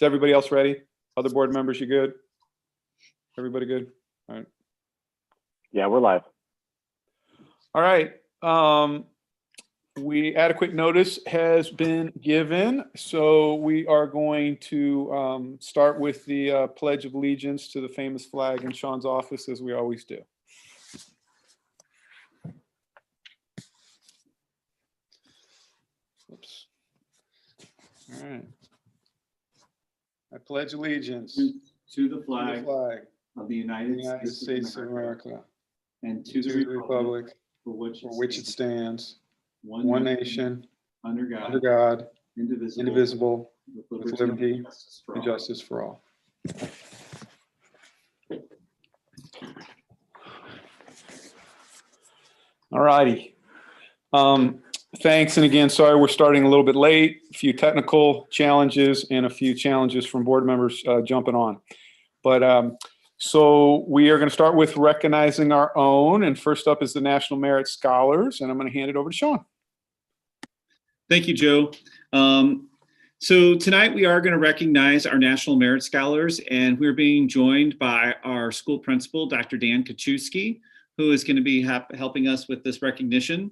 everybody else ready? Other board members, you good? Everybody good? All right. Yeah, we're live. All right. Adequate notice has been given, so we are going to start with the Pledge of Allegiance to the famous flag in Sean's office, as we always do. Oops. All right. I pledge allegiance to the flag, of the United United States of America and to the the republic for which it stands, one one nation, under under God, God, indivisible, with liberty and and justice for all. All righty. Thanks, and again, sorry we're starting a little bit late. A few technical challenges and a few challenges from board members jumping on. But so we are going to start with recognizing our own, and first up is the National Merit Scholars, and I'm going to hand it over to Sean. Thank you, Joe. So tonight we are going to recognize our National Merit Scholars, and we're being joined by our school principal, Dr. Dan Kaczewski, who is going to be helping us with this recognition.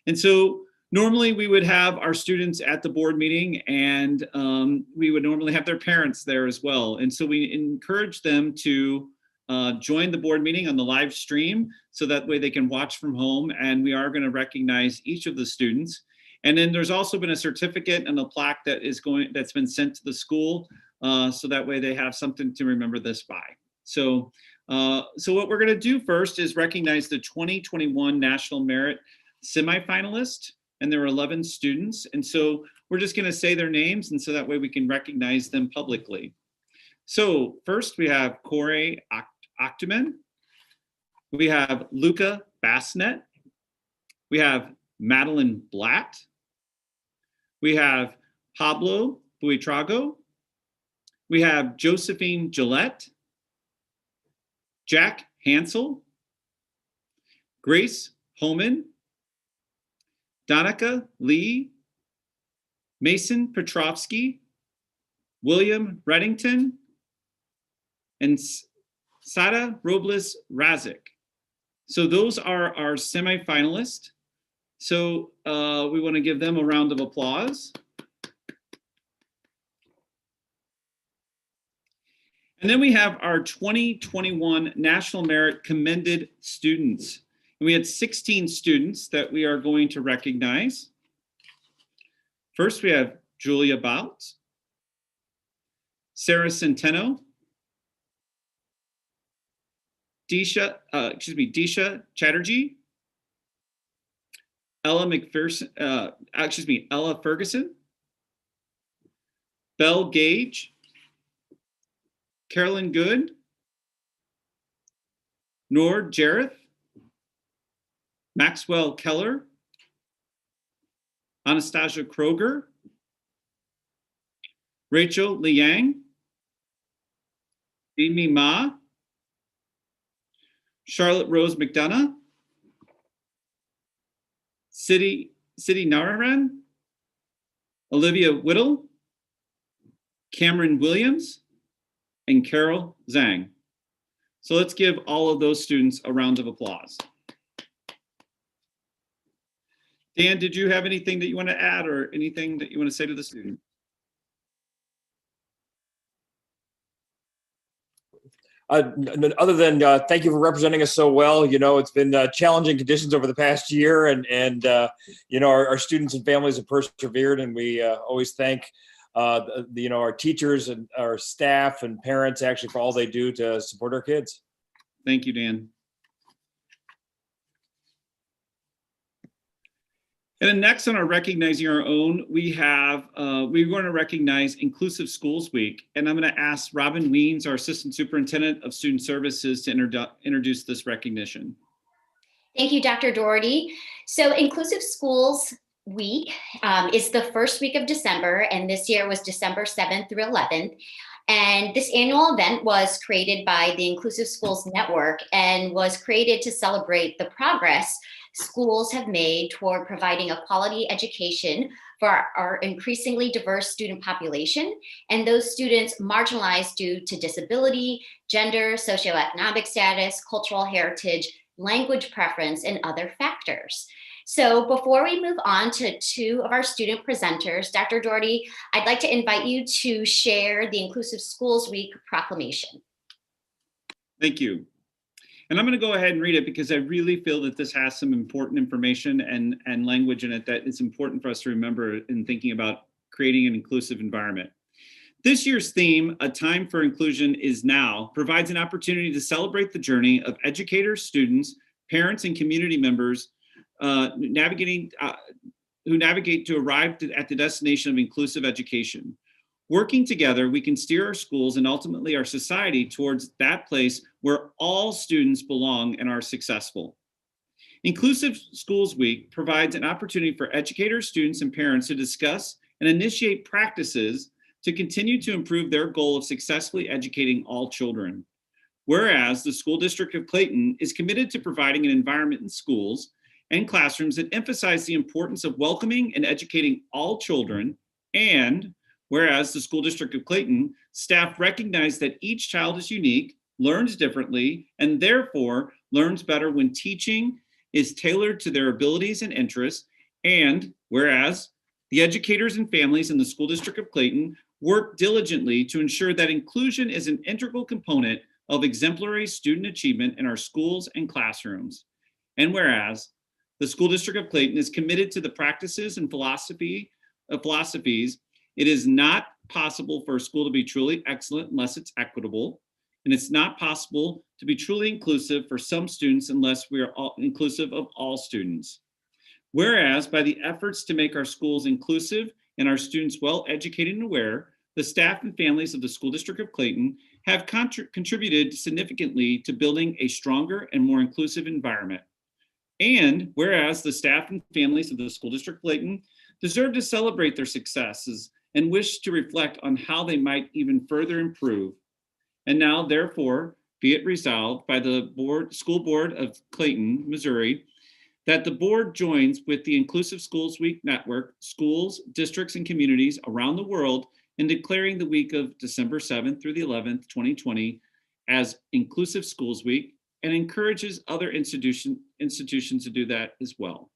And so normally we would have our students at the board meeting, and we would normally have their parents there as well. And so we encourage them to join the board meeting on the live stream, so that way they can watch from home, and we are going to recognize each of the students. And then there's also been a certificate and a plaque that's been sent to the school, so that way they have something to remember this by. So what we're going to do first is recognize the 2021 National Merit semifinalists, and there were 11 students. And so we're just going to say their names, and so that way we can recognize them publicly. So first we have Corey Octoman. We have Luca Bassnet. We have Madeline Blatt. We have Pablo Buitrago. We have Josephine Gillette. Jack Hansel. Grace Homan. Donica Lee. Mason Petrovsky. William Reddington. And Sada Robles Razik. So those are our semifinalists. So we want to give them a round of applause. And then we have our 2021 National Merit Commended Students. And we had 16 students that we are going to recognize. First, we have Julia Bout, Sarah Centeno, Disha Chatterjee, Ella Ferguson, Belle Gage, Carolyn Good, Noor Jareth, Maxwell Keller, Anastasia Kroger, Rachel Liang, Amy Ma, Charlotte Rose McDonough, Siddhi Narayan, Olivia Whittle, Cameron Williams, and Carol Zhang. So let's give all of those students a round of applause. Dan, did you have anything that you want to add or anything that you want to say to the student? Other than thank you for representing us so well. You know, it's been challenging conditions over the past year, and you know, our students and families have persevered, and we always thank you know, our teachers and our staff and parents actually for all they do to support our kids. Thank you, Dan. And then next on our recognizing our own, we have, we're going to recognize Inclusive Schools Week. And I'm going to ask Robin Weens, our Assistant Superintendent of Student Services, to introduce this recognition. Thank you, Dr. Doherty. So Inclusive Schools Week is the first week of December, and this year was December 7th through 11th. And this annual event was created by the Inclusive Schools Network and was created to celebrate the progress schools have made toward providing a quality education for our increasingly diverse student population and those students marginalized due to disability, gender, socioeconomic status, cultural heritage, language preference, and other factors. So before we move on to two of our student presenters, Dr. Doherty, I'd like to invite you to share the Inclusive Schools Week proclamation. Thank you. And I'm going to go ahead and read it because I really feel that this has some important information and language in it that is important for us to remember in thinking about creating an inclusive environment. This year's theme, A Time for Inclusion is Now, provides an opportunity to celebrate the journey of educators, students, parents, and community members who navigate to arrive at the destination of inclusive education. Working together, we can steer our schools and ultimately our society towards that place where all students belong and are successful. Inclusive Schools Week provides an opportunity for educators, students, and parents to discuss and initiate practices to continue to improve their goal of successfully educating all children. Whereas the School District of Clayton is committed to providing an environment in schools and classrooms that emphasize the importance of welcoming and educating all children, and whereas the School District of Clayton staff recognize that each child is unique, learns differently, and therefore learns better when teaching is tailored to their abilities and interests, and whereas the educators and families in the School District of Clayton work diligently to ensure that inclusion is an integral component of exemplary student achievement in our schools and classrooms. And whereas the School District of Clayton is committed to the practices and philosophies. It is not possible for a school to be truly excellent unless it's equitable. And it's not possible to be truly inclusive for some students unless we are inclusive of all students. Whereas by the efforts to make our schools inclusive and our students well educated and aware, the staff and families of the School District of Clayton have contributed significantly to building a stronger and more inclusive environment. And whereas the staff and families of the School District of Clayton deserve to celebrate their successes and wish to reflect on how they might even further improve. And now, therefore, be it resolved by the School Board of Clayton, Missouri, that the board joins with the Inclusive Schools Week Network, schools, districts, and communities around the world in declaring the week of December 7th through the 11th, 2020 as Inclusive Schools Week, and encourages other institutions to do that as well.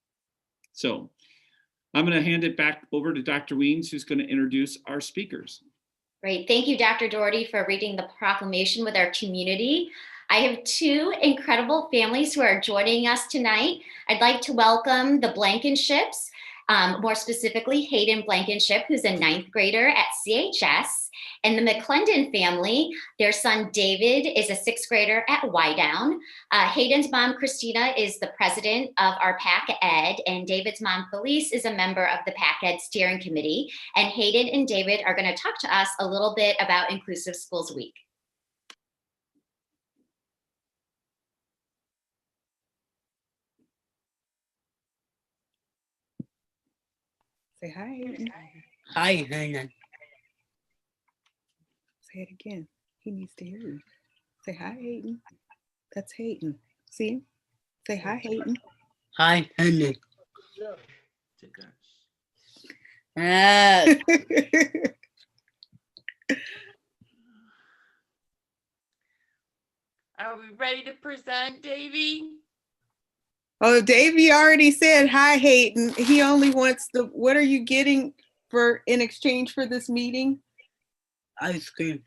So I'm going to hand it back over to Dr. Weens, who's going to introduce our speakers. Great. Thank you, Dr. Doherty, for reading the proclamation with our community. I have two incredible families who are joining us tonight. I'd like to welcome the Blankenships, more specifically Hayden Blankenship, who's a 9th grader at CHS, and the McClendon family. Their son David is a 6th grader at Wydown. Hayden's mom Christina is the president of our PAC Ed, and David's mom Felice is a member of the PAC Ed steering committee. And Hayden and David are going to talk to us a little bit about Inclusive Schools Week. Say hi, Hayden. Hi, Hayden. Say it again. He needs to hear you. Say hi, Hayden. That's Hayden. See him? Say hi, Hayden. Hi, Hayden. Are we ready to present, Davy? Oh, Davey already said hi, Hayden. He only wants the, what are you getting for in exchange for this meeting? Ice cream.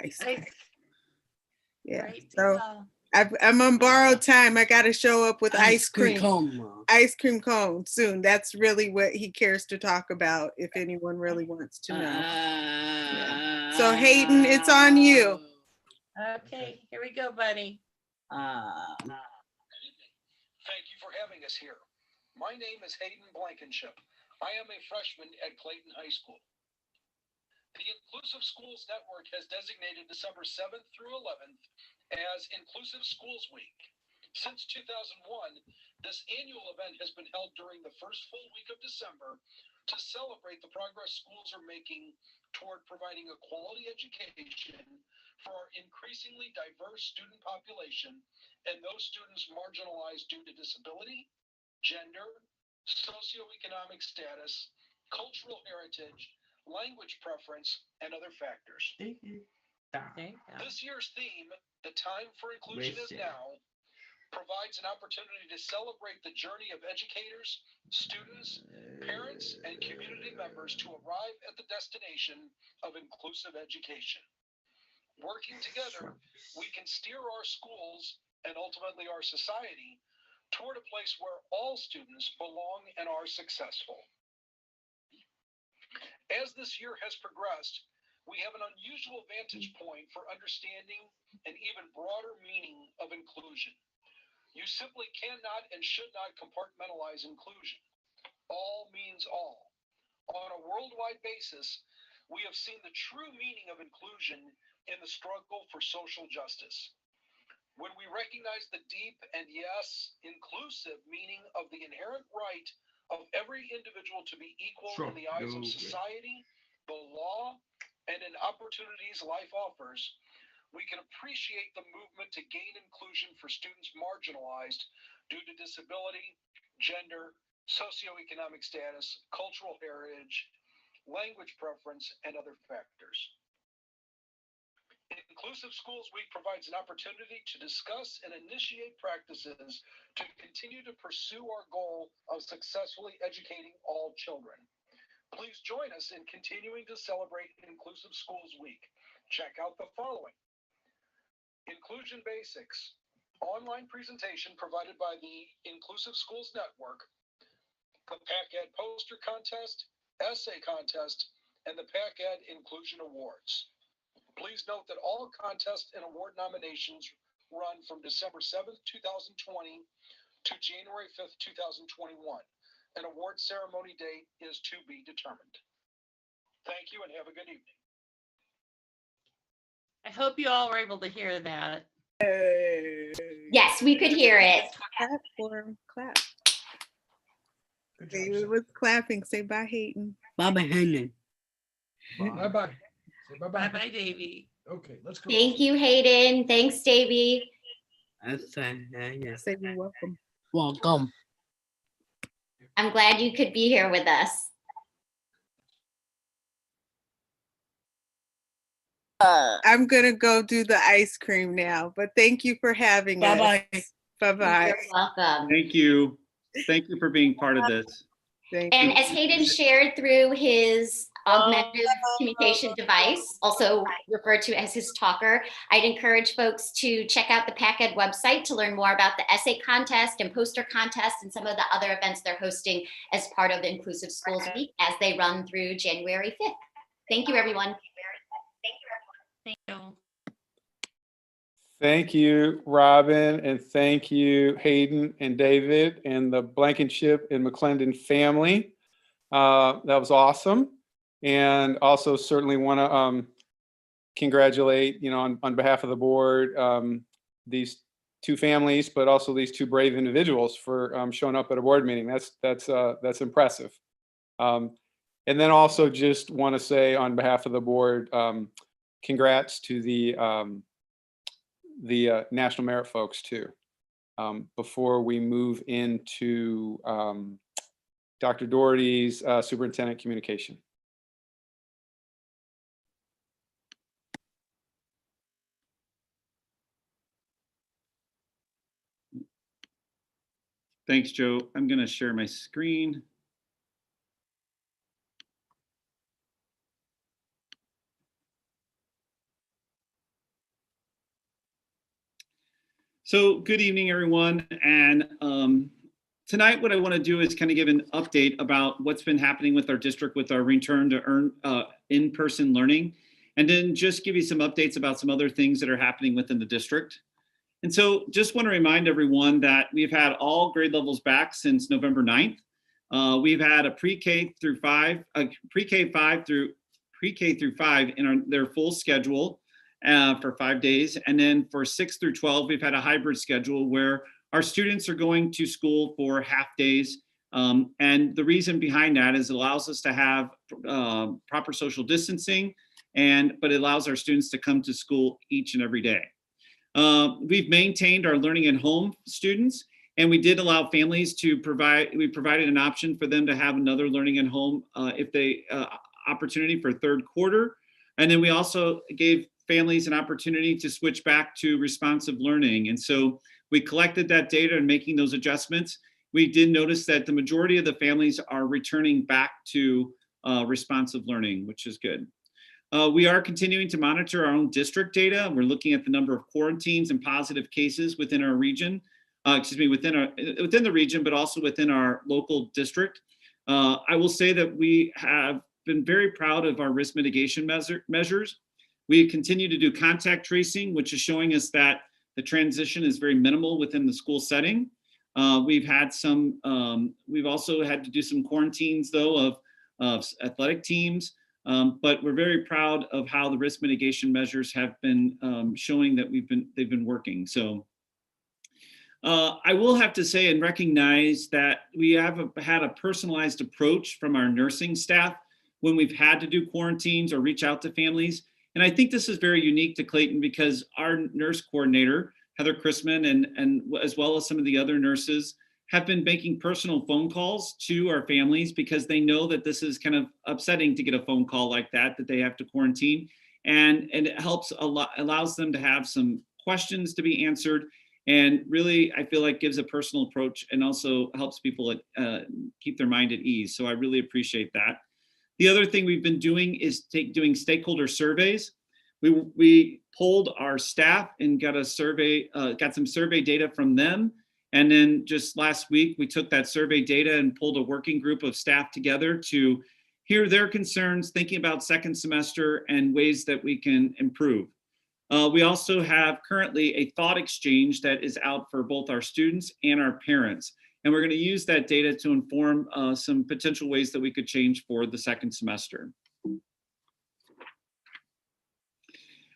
Ice cream. Yeah, Right, so I'm on borrowed time. I got to show up with ice cream. Cone. Ice cream cone soon. That's really what he cares to talk about, if anyone really wants to know. Yeah. So Hayden, it's on you. Okay, here we go, buddy. Thank you for having us here. My name is Hayden Blankenship. I am a freshman at Clayton High School. The Inclusive Schools Network has designated December 7th through 11th as Inclusive Schools Week. Since 2001, this annual event has been held during the first full week of December to celebrate the progress schools are making toward providing a quality education for our increasingly diverse student population and those students marginalized due to disability, gender, socioeconomic status, cultural heritage, language preference, and other factors. There you go. This year's theme, The Time for Inclusion is Now, provides an opportunity to celebrate the journey of educators, students, parents, and community members to arrive at the destination of inclusive education. Working together, we can steer our schools and ultimately our society toward a place where all students belong and are successful. As this year has progressed, we have an unusual vantage point for understanding an even broader meaning of inclusion. You simply cannot and should not compartmentalize inclusion. All means all. On a worldwide basis, we have seen the true meaning of inclusion in the struggle for social justice. When we recognize the deep and yes, inclusive meaning of the inherent right of every individual to be equal in the eyes of society, the law, and in opportunities life offers, we can appreciate the movement to gain inclusion for students marginalized due to disability, gender, socioeconomic status, cultural heritage, language preference, and other factors. Inclusive Schools Week provides an opportunity to discuss and initiate practices to continue to pursue our goal of successfully educating all children. Please join us in continuing to celebrate Inclusive Schools Week. Check out the following. Inclusion Basics, online presentation provided by the Inclusive Schools Network, the PACAD Poster Contest, Essay Contest, and the PACAD Inclusion Awards. Please note that all contest and award nominations run from December 7th, 2020 to January 5th, 2021. An award ceremony date is to be determined. Thank you and have a good evening. I hope you all were able to hear that. Yes, we could hear it. Clap for him. Clap. David was clapping. Say bye, Hayden. Bye-bye, Hayden. Bye-bye. Say bye-bye. Bye-bye, Davy. Okay, let's go. Thank you, Hayden. Thanks, Davy. Yes. Say you're welcome. Welcome. I'm glad you could be here with us. I'm gonna go do the ice cream now, but thank you for having Bye-bye. us. Bye-bye. You're welcome. Thank you. Thank you for being part of this. Thank And you. as Hayden shared through his augmentative communication device, also referred to as his talker, I'd encourage folks to check out the PACAD website to learn more about the essay contest and poster contest and some of the other events they're hosting as part of the Inclusive Schools Week as they run through January 5th. Thank you, everyone. Thank you. Thank you, Robin, and thank you, Hayden and David and the Blankenship and McClendon family. That was awesome. And also certainly want to congratulate, on behalf of the board, these two families, but also these two brave individuals for showing up at a board meeting. That's impressive. And then also just want to say on behalf of the board, congrats to the National Merit folks too. Before we move into Dr. Doherty's Superintendent Communication. Thanks, Joe. I'm going to share my screen. So good evening, everyone. And tonight, what I want to do is kind of give an update about what's been happening with our district with our return to in-person learning, and then just give you some updates about some other things that are happening within the district. And so just want to remind everyone that we've had all grade levels back since November 9th. We've had a pre-K through 5 in their full schedule for 5 days. And then for 6 through 12, we've had a hybrid schedule where our students are going to school for half days. And the reason behind that is it allows us to have proper social distancing, but it allows our students to come to school each and every day. We've maintained our learning at home students, And we did allow families to we provided an option for them to have another learning at home if they opportunity for third quarter. And then we also gave families an opportunity to switch back to responsive learning. And so we collected that data and making those adjustments. We did notice that the majority of the families are returning back to responsive learning, which is good. We are continuing to monitor our own district data. We're looking at the number of quarantines and positive cases within our region. Within the region, but also within our local district. I will say that we have been very proud of our risk mitigation measures. We continue to do contact tracing, which is showing us that the transition is very minimal within the school setting. We've also had to do some quarantines though of athletic teams, but we're very proud of how the risk mitigation measures have been showing that they've been working. So. I will have to say and recognize that we have had a personalized approach from our nursing staff when we've had to do quarantines or reach out to families. And I think this is very unique to Clayton because our nurse coordinator, Heather Chrisman, and as well as some of the other nurses have been making personal phone calls to our families because they know that this is kind of upsetting to get a phone call like that they have to quarantine. And it helps allows them to have some questions to be answered. And really, I feel like gives a personal approach and also helps people keep their mind at ease. So I really appreciate that. The other thing we've been doing is doing stakeholder surveys. We polled our staff and got some survey data from them. And then just last week, we took that survey data and pulled a working group of staff together to hear their concerns, thinking about second semester and ways that we can improve. We also have currently a thought exchange that is out for both our students and our parents. And we're going to use that data to inform some potential ways that we could change for the second semester.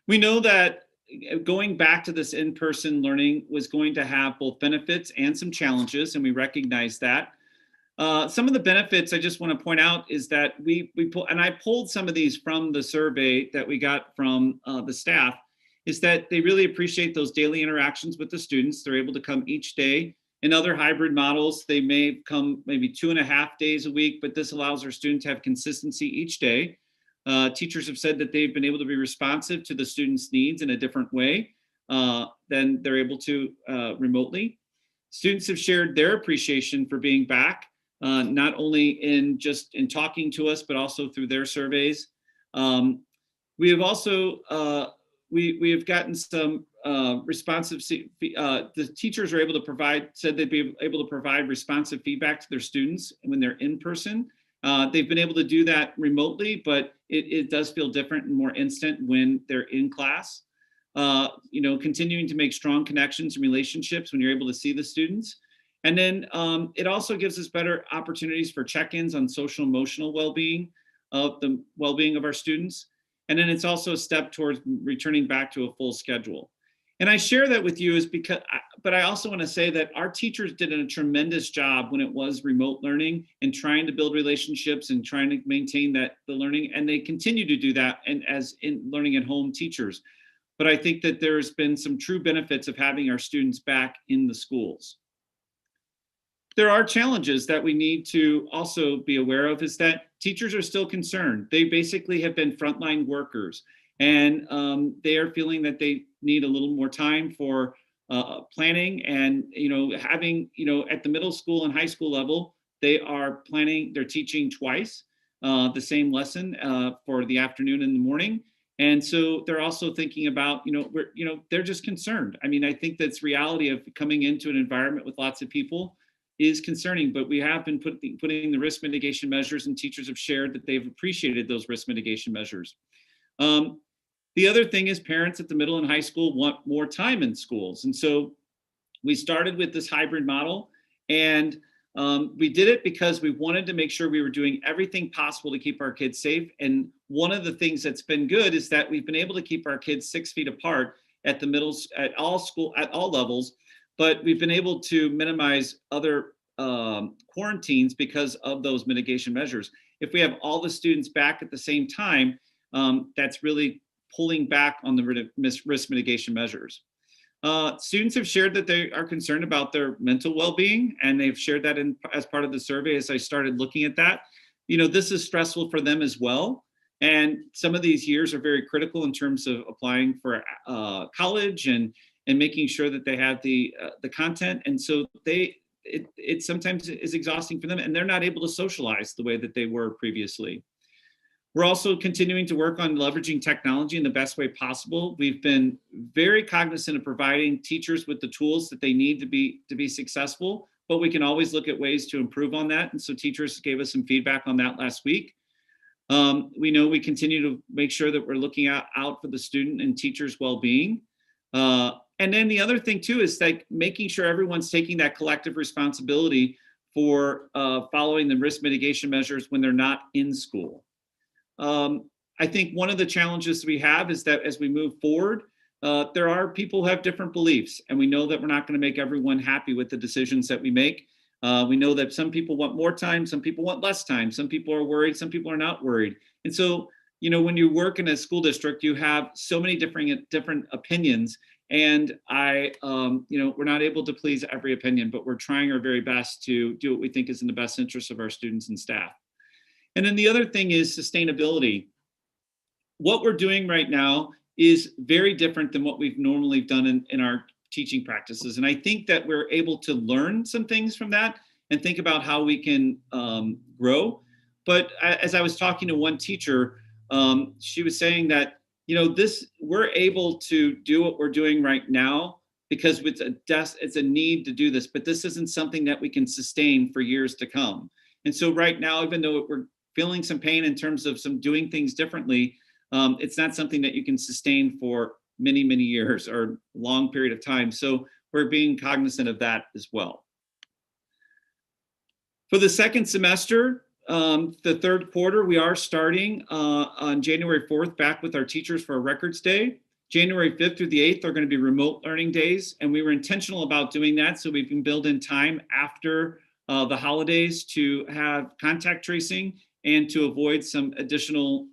We know that going back to this in-person learning was going to have both benefits and some challenges, and we recognize that. Some of the benefits I just want to point out is that I pulled some of these from the survey that we got from the staff, is that they really appreciate those daily interactions with the students. They're able to come each day. In other hybrid models, they may come maybe 2.5 days a week, but this allows our students to have consistency each day. Teachers have said that they've been able to be responsive to the students' needs in a different way than they're able to remotely. Students have shared their appreciation for being back, not only in talking to us, but also through their surveys. We have also we have gotten some responsive, the teachers are able to said they'd be able to provide responsive feedback to their students when they're in person. They've been able to do that remotely, but it does feel different and more instant when they're in class. Continuing to make strong connections and relationships when you're able to see the students. And then it also gives us better opportunities for check-ins on social emotional well-being of our students. And then it's also a step towards returning back to a full schedule. And I share that with you but I also want to say that our teachers did a tremendous job when it was remote learning and trying to build relationships and trying to maintain the learning. And they continue to do that as in learning at home teachers. But I think that there's been some true benefits of having our students back in the schools. There are challenges that we need to also be aware of, is that teachers are still concerned. They basically have been frontline workers, and they are feeling that they need a little more time for planning and, having, at the middle school and high school level, they're teaching twice the same lesson for the afternoon and the morning. And so they're also thinking about, they're just concerned. I mean, I think that's reality of coming into an environment with lots of people is concerning, but we have been putting the risk mitigation measures, and teachers have shared that they've appreciated those risk mitigation measures. The other thing is parents at the middle and high school want more time in schools. And so we started with this hybrid model, and we did it because we wanted to make sure we were doing everything possible to keep our kids safe. And one of the things that's been good is that we've been able to keep our kids 6 feet apart at all levels, but we've been able to minimize other quarantines because of those mitigation measures. If we have all the students back at the same time, that's really pulling back on the risk mitigation measures. Students have shared that they are concerned about their mental well-being, and they've shared that as part of the survey. As I started looking at that, this is stressful for them as well. And some of these years are very critical in terms of applying for college and making sure that they have the content. And so it sometimes is exhausting for them, and they're not able to socialize the way that they were previously. We're also continuing to work on leveraging technology in the best way possible. We've been very cognizant of providing teachers with the tools that they need to be successful, but we can always look at ways to improve on that. And so teachers gave us some feedback on that last week. We know we continue to make sure that we're looking out for the student and teachers' well-being. And then the other thing too is like making sure everyone's taking that collective responsibility for following the risk mitigation measures when they're not in school. I think one of the challenges we have is that as we move forward, there are people who have different beliefs, and we know that we're not going to make everyone happy with the decisions that we make. We know that some people want more time, some people want less time, some people are worried, some people are not worried. And so, when you work in a school district, you have so many different opinions, and we're not able to please every opinion, but we're trying our very best to do what we think is in the best interest of our students and staff. And then the other thing is sustainability. What we're doing right now is very different than what we've normally done in our teaching practices. And I think that we're able to learn some things from that and think about how we can grow. But as I was talking to one teacher, she was saying that, we're able to do what we're doing right now because it's a need to do this, but this isn't something that we can sustain for years to come. And so right now, even though we're feeling some pain in terms of some doing things differently, it's not something that you can sustain for many, many years or a long period of time. So we're being cognizant of that as well. For the second semester, the third quarter, we are starting on January 4th back with our teachers for a records day. January 5th through the 8th are going to be remote learning days, and we were intentional about doing that so we can build in time after the holidays to have contact tracing and to avoid some additional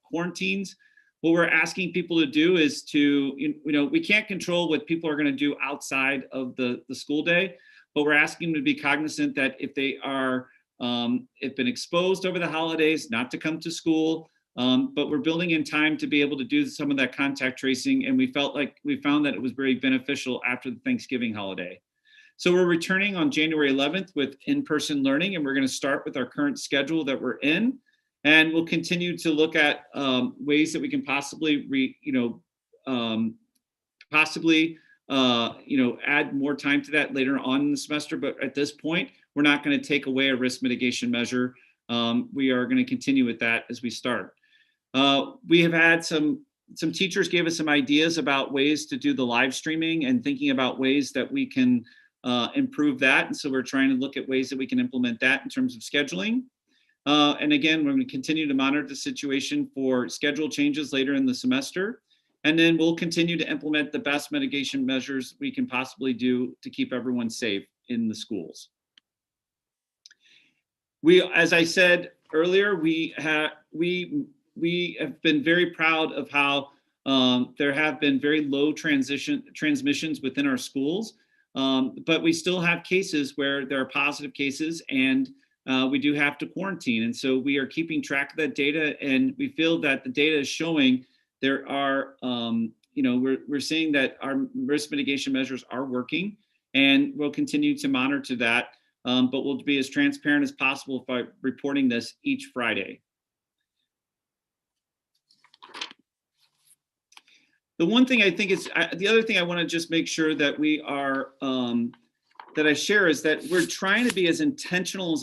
quarantines. What we're asking people to do is we can't control what people are going to do outside of the school day, but we're asking them to be cognizant that if they are have been exposed over the holidays, not to come to school, but we're building in time to be able to do some of that contact tracing, and we found that it was very beneficial after the Thanksgiving holiday. So we're returning on January 11th with in-person learning, and we're going to start with our current schedule that we're in, and we'll continue to look at ways that we can possibly add more time to that later on in the semester. But at this point, we're not going to take away a risk mitigation measure. We are going to continue with that as we start. We have had some teachers gave us some ideas about ways to do the live streaming and thinking about ways that we can improve that. And so we're trying to look at ways that we can implement that in terms of scheduling. And again, we're going to continue to monitor the situation for schedule changes later in the semester. And then we'll continue to implement the best mitigation measures we can possibly do to keep everyone safe in the schools. As I said earlier, we have been very proud of how there have been very low transmissions within our schools, but we still have cases where there are positive cases, and we do have to quarantine. And so we are keeping track of that data, and we feel that the data is showing there are, we're seeing that our risk mitigation measures are working, and we'll continue to monitor that, but we'll be as transparent as possible by reporting this each Friday. The one thing I think is, the other thing I want to just make sure that we are, that I share is that we're trying to be as intentional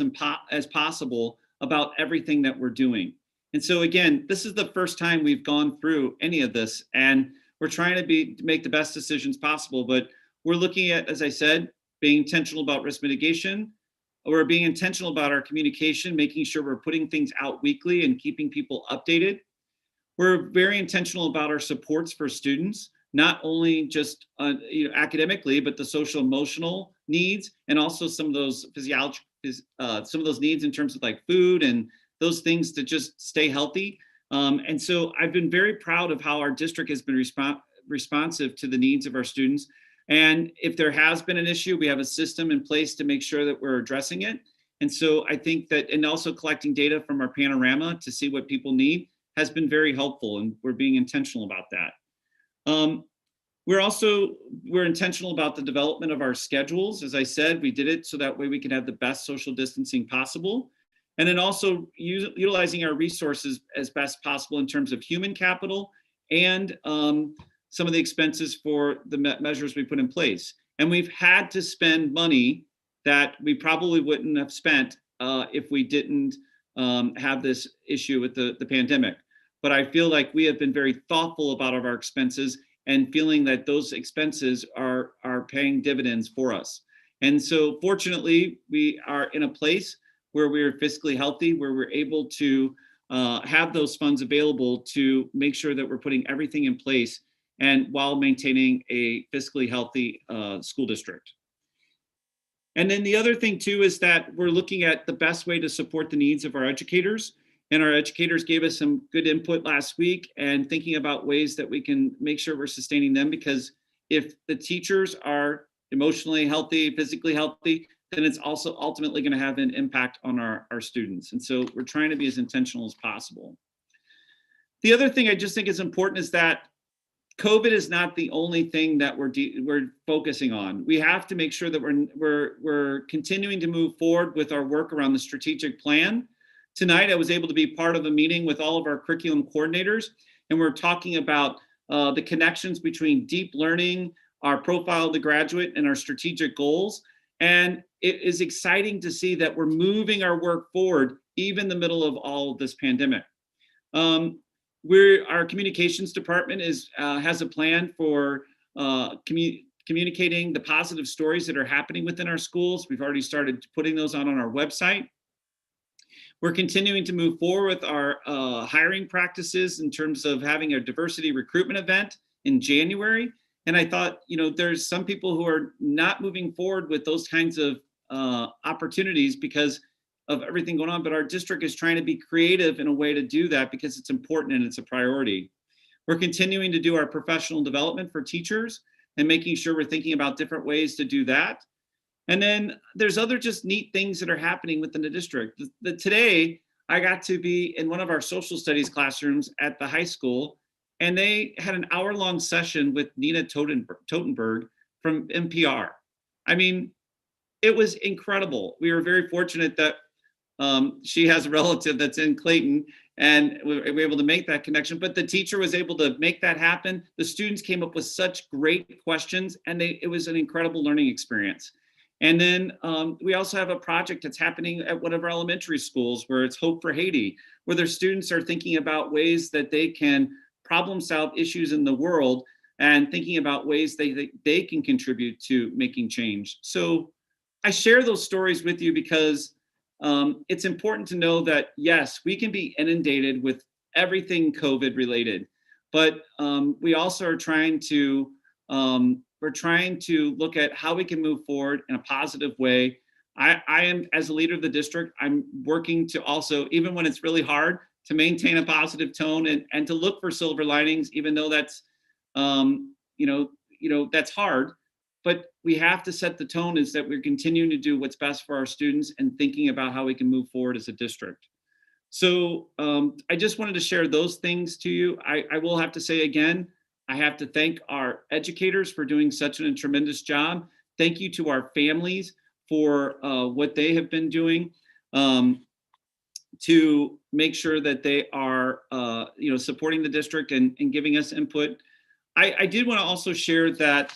as possible about everything that we're doing. And so again, this is the first time we've gone through any of this, and we're trying to make the best decisions possible, but we're looking at, as I said, being intentional about risk mitigation. We're being intentional about our communication, making sure we're putting things out weekly and keeping people updated. We're very intentional about our supports for students, not only just academically, but the social emotional needs, and also some of those some of those needs in terms of like food and those things to just stay healthy. And so I've been very proud of how our district has been responsive to the needs of our students. And if there has been an issue, we have a system in place to make sure that we're addressing it. And so I think that, and also collecting data from our panorama to see what people need has been very helpful, and we're being intentional about that. We're intentional about the development of our schedules. As I said, we did it so that way we can have the best social distancing possible. And then also utilizing our resources as best possible in terms of human capital and some of the expenses for the measures we put in place. And we've had to spend money that we probably wouldn't have spent if we didn't have this issue with the pandemic. But I feel like we have been very thoughtful about our expenses and feeling that those expenses are paying dividends for us. And so fortunately, we are in a place where we're fiscally healthy, where we're able to have those funds available to make sure that we're putting everything in place and while maintaining a fiscally healthy school district. And then the other thing too is that we're looking at the best way to support the needs of our educators. And our educators gave us some good input last week and thinking about ways that we can make sure we're sustaining them, because if the teachers are emotionally healthy, physically healthy, then it's also ultimately going to have an impact on our students. And so we're trying to be as intentional as possible. The other thing I just think is important is that COVID is not the only thing that we're focusing on. We have to make sure that we're continuing to move forward with our work around the strategic plan. Tonight, I was able to be part of a meeting with all of our curriculum coordinators, and we're talking about the connections between deep learning, our profile of the graduate, and our strategic goals. And it is exciting to see that we're moving our work forward, even in the middle of all of this pandemic. Our communications department has a plan for communicating the positive stories that are happening within our schools. We've already started putting those on our website. We're continuing to move forward with our hiring practices in terms of having a diversity recruitment event in January. And I thought, there's some people who are not moving forward with those kinds of opportunities because of everything going on, but our district is trying to be creative in a way to do that because it's important and it's a priority. We're continuing to do our professional development for teachers and making sure we're thinking about different ways to do that. And then there's other just neat things that are happening within the district. Today, I got to be in one of our social studies classrooms at the high school, and they had an hour-long session with Nina Totenberg from NPR. I mean, it was incredible. We were very fortunate that she has a relative that's in Clayton, and we were able to make that connection. But the teacher was able to make that happen. The students came up with such great questions, and it was an incredible learning experience. And then we also have a project that's happening at one of our elementary schools where it's Hope for Haiti, where their students are thinking about ways that they can problem solve issues in the world and thinking about ways they can contribute to making change. So I share those stories with you because it's important to know that, yes, we can be inundated with everything COVID related, but we also are trying to look at how we can move forward in a positive way. I am, as a leader of the district, I'm working to also, even when it's really hard, to maintain a positive tone and to look for silver linings, even though that's, that's hard. But we have to set the tone is that we're continuing to do what's best for our students and thinking about how we can move forward as a district. So I just wanted to share those things to you. I will have to say again, I have to thank our educators for doing such a tremendous job. Thank you to our families for what they have been doing to make sure that they are supporting the district and giving us input. I did want to also share that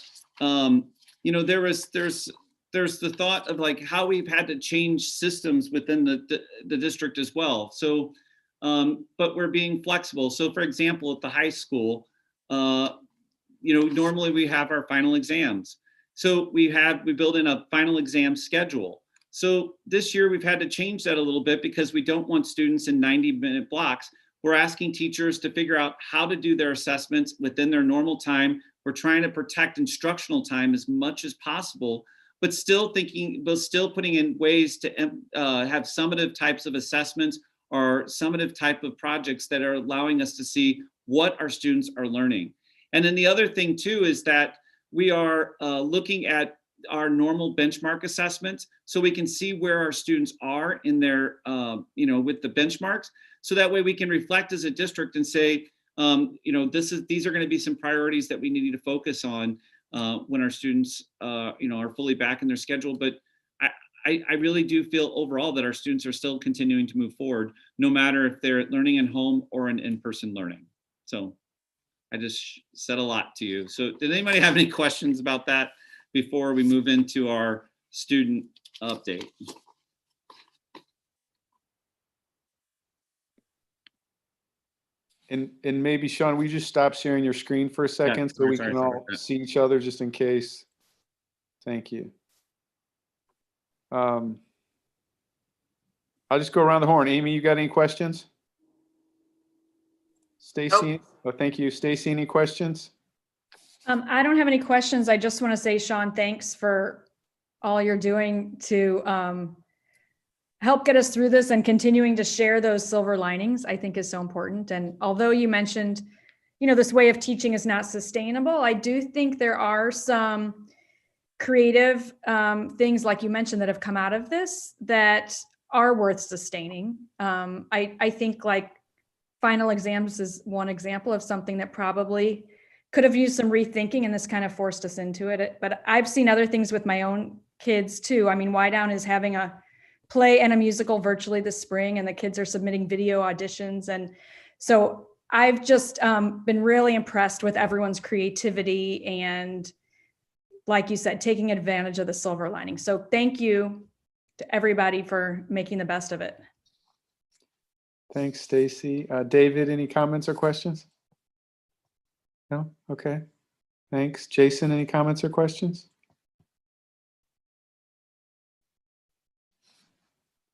there's the thought of like how we've had to change systems within the district as well. So, but we're being flexible. So for example, at the high school, normally we have our final exams. So we build in a final exam schedule. So this year we've had to change that a little bit because we don't want students in 90-minute blocks. We're asking teachers to figure out how to do their assessments within their normal time. We're trying to protect instructional time as much as possible, but still putting in ways to have summative types of assessments or summative type of projects that are allowing us to see what our students are learning. And then the other thing too is that we are looking at our normal benchmark assessments so we can see where our students are in their, with the benchmarks. So that way we can reflect as a district and say, these are going to be some priorities that we need to focus on when our students, are fully back in their schedule. But I really do feel overall that our students are still continuing to move forward, no matter if they're learning at home or in-person learning. So I just said a lot to you. So did anybody have any questions about that before we move into our student update? And maybe Sean, we just stop sharing your screen for a second so we can all see each other just in case. Thank you. I'll just go around the horn. Amy, you got any questions? Stacy? Oh, thank you. Stacy, any questions? I don't have any questions. I just want to say, Sean, thanks for all you're doing to help get us through this, and continuing to share those silver linings, I think is so important. And although you mentioned, this way of teaching is not sustainable, I do think there are some creative things, like you mentioned, that have come out of this that are worth sustaining. I think like final exams is one example of something that probably could have used some rethinking, and this kind of forced us into it. But I've seen other things with my own kids too. I mean, Down is having a play and a musical virtually this spring, and the kids are submitting video auditions. And so I've just been really impressed with everyone's creativity and, like you said, taking advantage of the silver lining. So thank you to everybody for making the best of it. Thanks, Stacy. David, any comments or questions? No? Okay. Thanks. Jason, any comments or questions?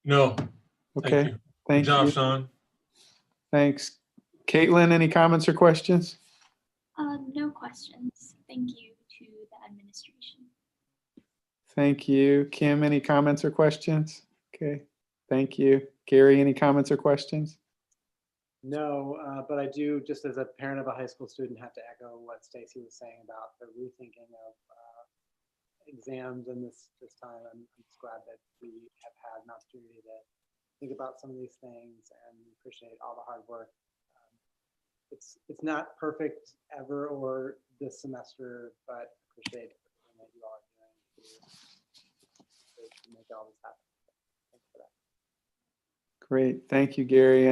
No. Okay. Thank Good job, you. Sean. Thanks. Caitlin, any comments or questions? No questions. Thank you to the administration. Thank you. Kim, any comments or questions? Okay. Thank you. Gary, any comments or questions? No, but I do, just as a parent of a high school student, have to echo what Stacy was saying about the rethinking of exams. And this time, I'm just glad that we have had an opportunity to think about some of these things, and appreciate all the hard work. It's not perfect ever or this semester, but appreciate everything that you all are doing to make all this happen. Thanks for that. Great. Thank you, Gary.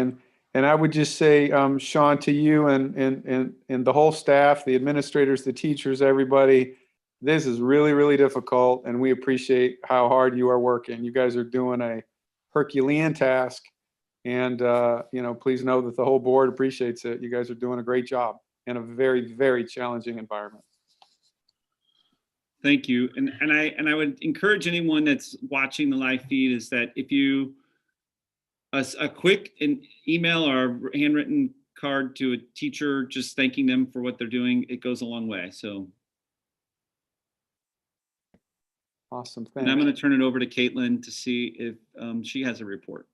And I would just say, Sean, to you and the whole staff, the administrators, the teachers, everybody, this is really, really difficult, and we appreciate how hard you are working. You guys are doing a Herculean task, and please know that the whole board appreciates it. You guys are doing a great job in a very, very challenging environment. Thank you. And I would encourage anyone that's watching the live feed is that if you a quick email or a handwritten card to a teacher just thanking them for what they're doing, it goes a long way. So awesome. Thanks. And I'm going to turn it over to Caitlin to see if she has a report.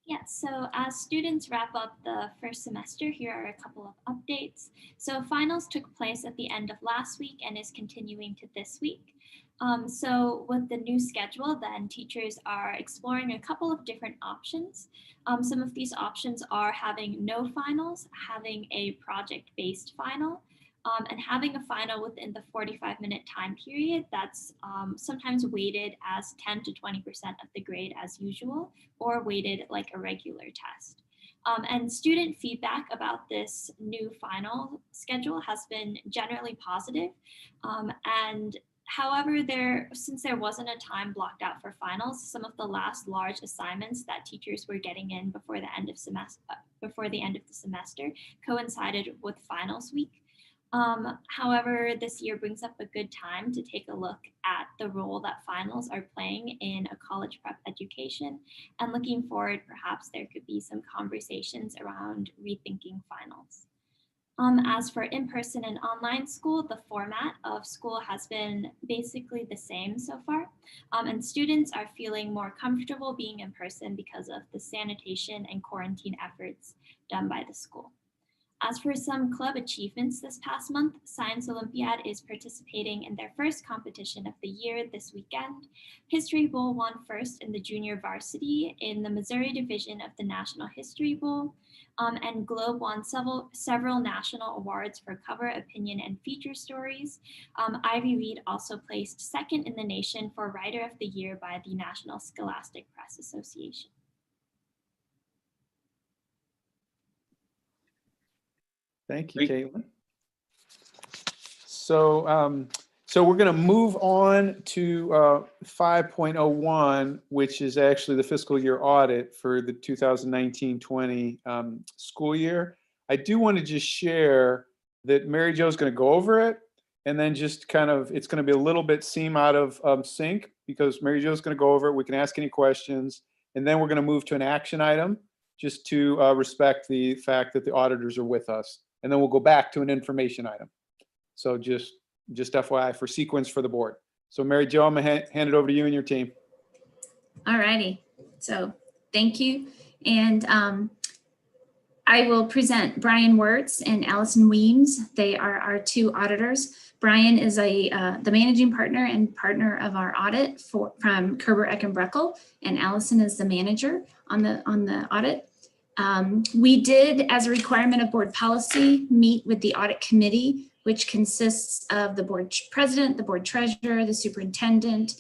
Yeah, so as students wrap up the first semester, here are a couple of updates. So finals took place at the end of last week and is continuing to this week. So with the new schedule, then teachers are exploring a couple of different options. Some of these options are having no finals, having a project-based final, and having a final within the 45-minute time period that's sometimes weighted as 10 to 20% of the grade as usual, or weighted like a regular test. And student feedback about this new final schedule has been generally positive. And however, since there wasn't a time blocked out for finals, some of the last large assignments that teachers were getting in before the end of the semester coincided with finals week. However, this year brings up a good time to take a look at the role that finals are playing in a college prep education, and looking forward, perhaps there could be some conversations around rethinking finals. As for in-person and online school, the format of school has been basically the same so far, and students are feeling more comfortable being in person because of the sanitation and quarantine efforts done by the school. As for some club achievements this past month, Science Olympiad is participating in their first competition of the year this weekend. History Bowl won first in the junior varsity in the Missouri division of the National History Bowl, and Globe won several national awards for cover, opinion, and feature stories. Ivy Reed also placed second in the nation for Writer of the Year by the National Scholastic Press Association. Thank you, Caitlin. So we're going to move on to 5.01, which is actually the fiscal year audit for the 2019-20 school year. I do want to just share that Mary Jo is going to go over it, and then just kind of, it's going to be a little bit seem out of sync because Mary Jo is going to go over it. We can ask any questions, and then we're going to move to an action item just to respect the fact that the auditors are with us. And then we'll go back to an information item. So just FYI for sequence for the board. So Mary Jo, I'm gonna hand it over to you and your team. All righty. So thank you. And I will present Brian Wirtz and Allison Weems. They are our two auditors. Brian is the managing partner and partner of our audit from Kerber Eckenbreckel, and Allison is the manager on the audit. We did, as a requirement of board policy, meet with the audit committee, which consists of the board president, the board treasurer, the superintendent,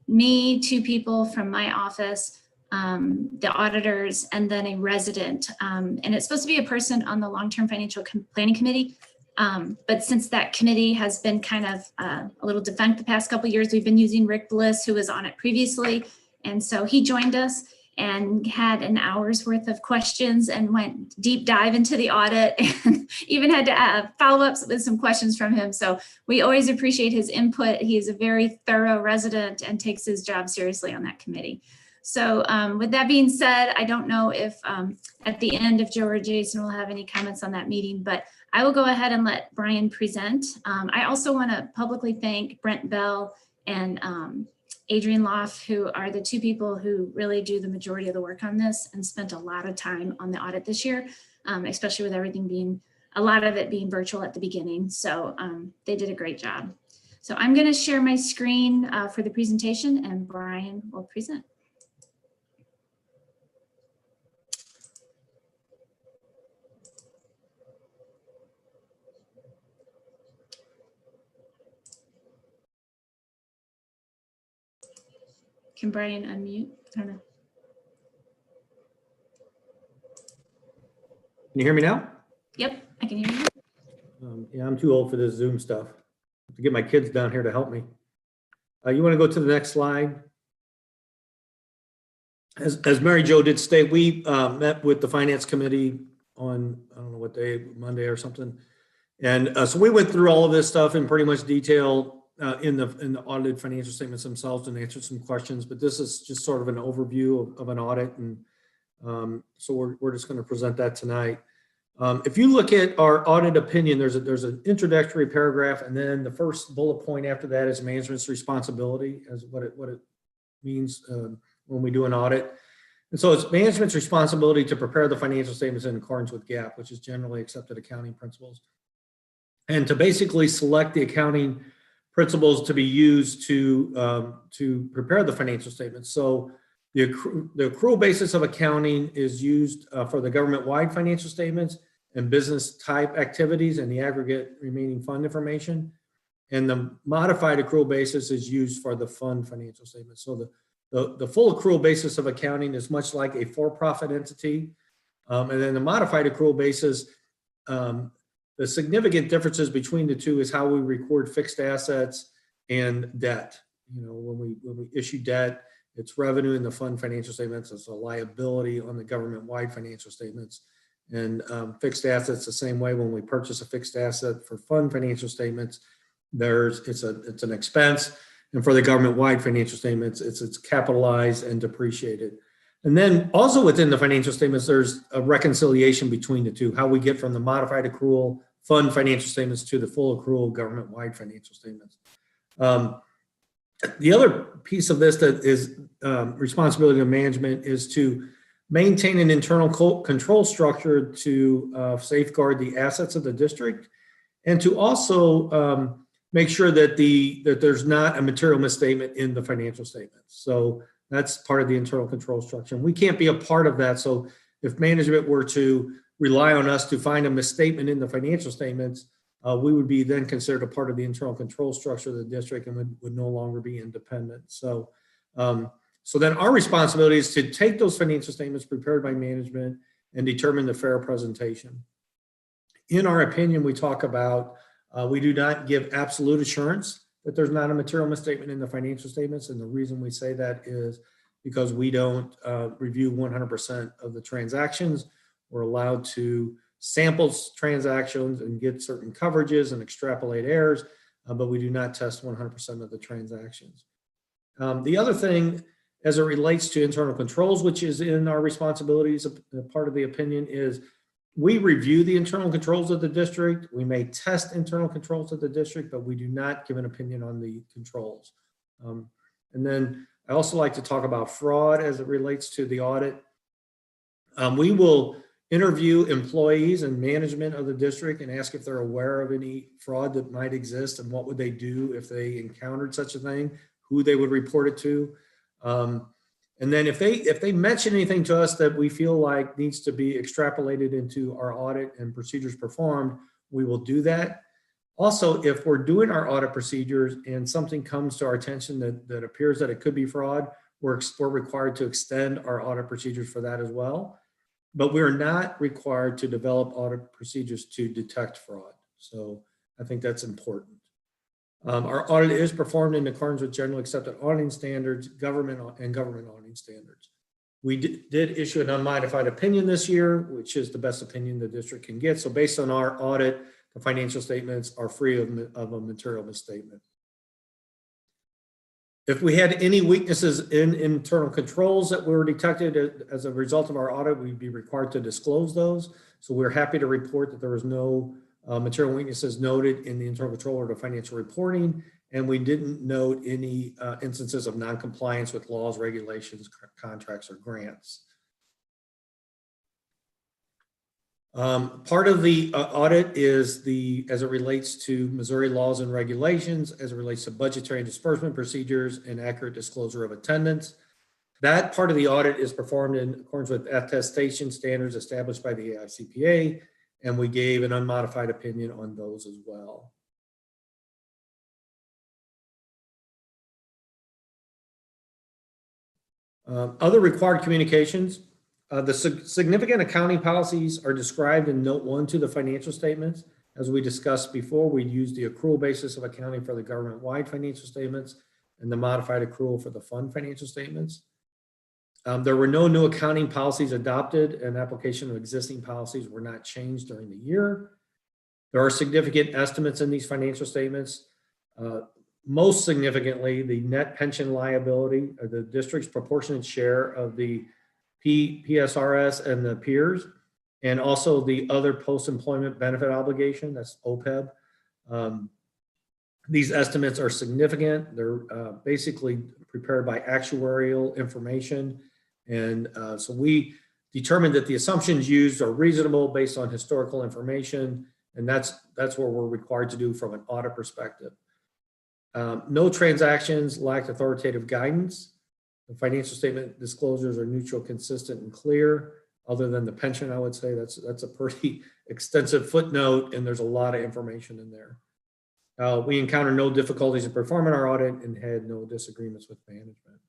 me, two people from my office, the auditors, and then a resident. And it's supposed to be a person on the long-term financial planning committee. But since that committee has been kind of a little defunct the past couple of years, we've been using Rick Bliss, who was on it previously. And so he joined us and had an hour's worth of questions and went deep dive into the audit and even had to follow up with some questions from him. So we always appreciate his input. He is a very thorough resident and takes his job seriously on that committee. So with that being said, I don't know if at the end if Joe or Jason will have any comments on that meeting, but I will go ahead and let Brian present. I also want to publicly thank Brent Bell and Adrian Loff, who are the two people who really do the majority of the work on this and spent a lot of time on the audit this year, especially with everything being, a lot of it being virtual at the beginning. So they did a great job. So I'm going to share my screen for the presentation and Brian will present. Can Brian unmute? I don't know. Can you hear me now? Yep, I can hear you. Yeah, I'm too old for this Zoom stuff. I have to get my kids down here to help me. You want to go to the next slide? As Mary Jo did state, we met with the finance committee on, I don't know what day, Monday or something. And so we went through all of this stuff in pretty much detail in the audited financial statements themselves and answered some questions, but this is just sort of an overview of an audit. And so we're just going to present that tonight. If you look at our audit opinion, there's an introductory paragraph, and then the first bullet point after that is management's responsibility, as what it means when we do an audit. And so it's management's responsibility to prepare the financial statements in accordance with GAAP, which is generally accepted accounting principles, and to basically select the accounting principles to be used to prepare the financial statements. So the accrual basis of accounting is used for the government-wide financial statements and business type activities and the aggregate remaining fund information. And the modified accrual basis is used for the fund financial statements. So the full accrual basis of accounting is much like a for-profit entity. And then the modified accrual basis, the significant differences between the two is how we record fixed assets and debt. You know, when we issue debt, it's revenue in the fund financial statements. It's a liability on the government-wide financial statements. And fixed assets the same way. When we purchase a fixed asset for fund financial statements, it's an expense, and for the government-wide financial statements, it's capitalized and depreciated. And then also within the financial statements, there's a reconciliation between the two, how we get from the modified accrual fund financial statements to the full accrual government-wide financial statements. The other piece of this that is responsibility of management is to maintain an internal control structure to safeguard the assets of the district, and to also make sure that there's not a material misstatement in the financial statements. So that's part of the internal control structure. And we can't be a part of that. So if management were to rely on us to find a misstatement in the financial statements, we would be then considered a part of the internal control structure of the district and would no longer be independent. So, so then our responsibility is to take those financial statements prepared by management and determine the fair presentation. In our opinion, we talk about we do not give absolute assurance that there's not a material misstatement in the financial statements. And the reason we say that is because we don't review 100% of the transactions. We're allowed to sample transactions and get certain coverages and extrapolate errors, but we do not test 100% of the transactions. The other thing, as it relates to internal controls, which is in our responsibilities, a part of the opinion, is we review the internal controls of the district. We may test internal controls of the district, but we do not give an opinion on the controls. And then I also like to talk about fraud as it relates to the audit. We will interview employees and management of the district and ask if they're aware of any fraud that might exist and what would they do if they encountered such a thing, who they would report it to. And then if they mention anything to us that we feel like needs to be extrapolated into our audit and procedures performed, we will do that. Also, if we're doing our audit procedures and something comes to our attention that appears that it could be fraud, we're required to extend our audit procedures for that as well. But we're not required to develop audit procedures to detect fraud. So I think that's important. Our audit is performed in accordance with generally accepted auditing standards, government auditing standards. We did issue an unmodified opinion this year, which is the best opinion the district can get. So based on our audit, the financial statements are free of a material misstatement. If we had any weaknesses in internal controls that were detected as a result of our audit, we'd be required to disclose those. So we're happy to report that there was no material weaknesses noted in the internal control or the financial reporting, and we didn't note any instances of non-compliance with laws, regulations, contracts, or grants. Part of the audit is as it relates to Missouri laws and regulations, as it relates to budgetary and disbursement procedures and accurate disclosure of attendance. That part of the audit is performed in accordance with attestation standards established by the AICPA, and we gave an unmodified opinion on those as well. Other required communications. The significant accounting policies are described in Note 1 to the financial statements. As we discussed before, we use the accrual basis of accounting for the government-wide financial statements and the modified accrual for the fund financial statements. There were no new accounting policies adopted, and application of existing policies were not changed during the year. There are significant estimates in these financial statements. Most significantly, the net pension liability, the district's proportionate share of the PSRS and the peers, and also the other post-employment benefit obligation, that's OPEB. These estimates are significant. They're basically prepared by actuarial information. And so we determined that the assumptions used are reasonable based on historical information. And that's what we're required to do from an audit perspective. No transactions lacked authoritative guidance. The financial statement disclosures are neutral, consistent, and clear. Other than the pension, I would say that's a pretty extensive footnote, and there's a lot of information in there. We encountered no difficulties in performing our audit and had no disagreements with management.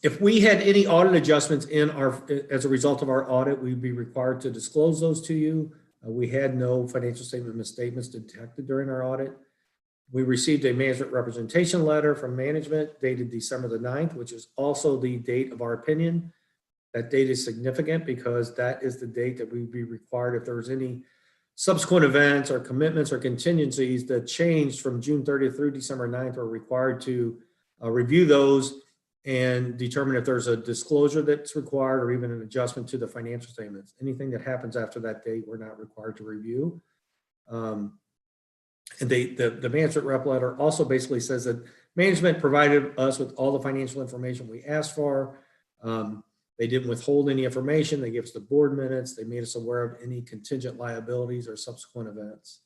If we had any audit adjustments as a result of our audit, we'd be required to disclose those to you. We had no financial statement misstatements detected during our audit. We received a management representation letter from management dated December the 9th, which is also the date of our opinion. That date is significant because that is the date that we'd be required if there was any subsequent events or commitments or contingencies that changed from June 30th through December 9th. We're required to review those and determine if there's a disclosure that's required or even an adjustment to the financial statements. Anything that happens after that date, we're not required to review. And the management rep letter also basically says that management provided us with all the financial information we asked for. They didn't withhold any information. They gave us the board minutes. They made us aware of any contingent liabilities or subsequent events.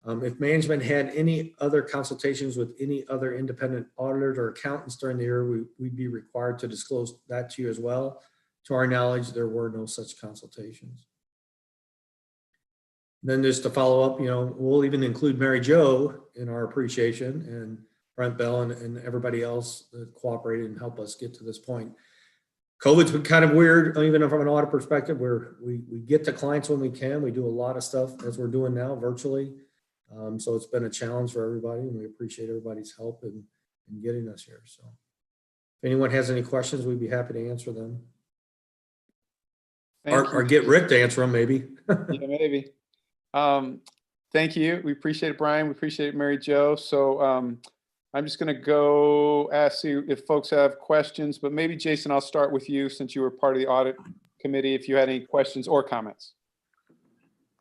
If management had any other consultations with any other independent auditors or accountants during the year, we'd be required to disclose that to you as well. To our knowledge, there were no such consultations. Then just to follow up, we'll even include Mary Jo in our appreciation, and Brent Bell and everybody else that cooperated and helped us get to this point. COVID's been kind of weird, even from an audit perspective, where we get to clients when we can. We do a lot of stuff as we're doing now virtually. So it's been a challenge for everybody, and we appreciate everybody's help in getting us here. So if anyone has any questions, we'd be happy to answer them. Or get Rick to answer them, maybe. Yeah, maybe. Thank you. We appreciate it, Brian. We appreciate it, Mary Jo. So I'm just going to go ask you if folks have questions, but maybe Jason, I'll start with you since you were part of the audit committee, if you had any questions or comments.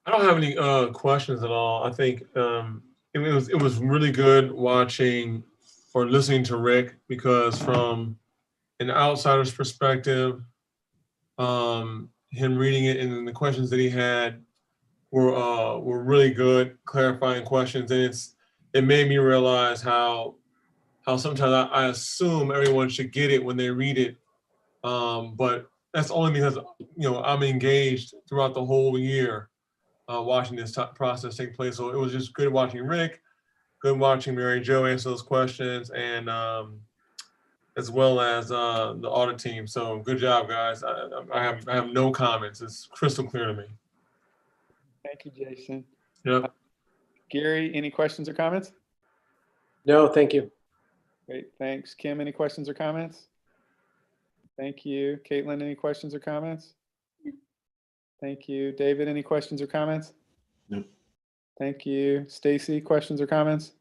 I don't have any questions at all. I think it was really good listening to Rick, because from an outsider's perspective, him reading it and then the questions that he had were really good, clarifying questions, and it made me realize how sometimes I assume everyone should get it when they read it, but that's only because I'm engaged throughout the whole year. Watching this process take place. So it was just good watching Rick, good watching Mary Jo answer those questions, and as well as the audit team. So good job, guys. I have no comments. It's crystal clear to me. Thank you, Jason. Yep. Gary, any questions or comments? No, thank you. Great, thanks. Kim, any questions or comments? Thank you. Caitlin, any questions or comments? Thank you. David, any questions or comments? No. Thank you. Stacy, questions or comments?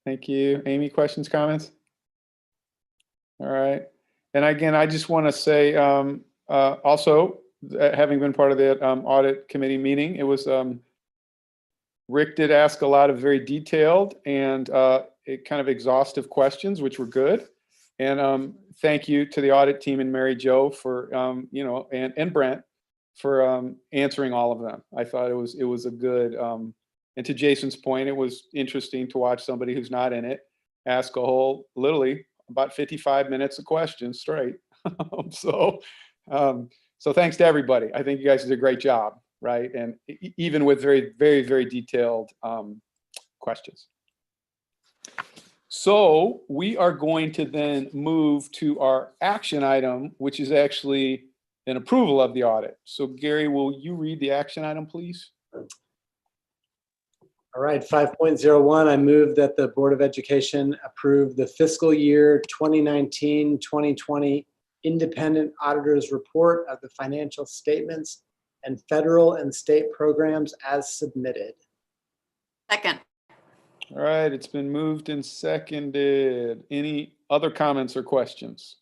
Thank you. Amy, questions, comments? All right. And again, I just want to say also, having been part of the audit committee meeting, it was Rick did ask a lot of very detailed and kind of exhaustive questions, which were good. And thank you to the audit team and Mary Jo for, and Brent for answering all of them. I thought it was a good, and to Jason's point, it was interesting to watch somebody who's not in it ask literally about 55 minutes of questions straight. So thanks to everybody. I think you guys did a great job, right? And even with very, very, very detailed questions. So we are going to then move to our action item, which is actually an approval of the audit. So Gary, will you read the action item, please? All right, 5.01, I move that the Board of Education approve the fiscal year 2019-2020 Independent Auditor's Report of the financial statements and federal and state programs as submitted. Second. All right, it's been moved and seconded. Any other comments or questions?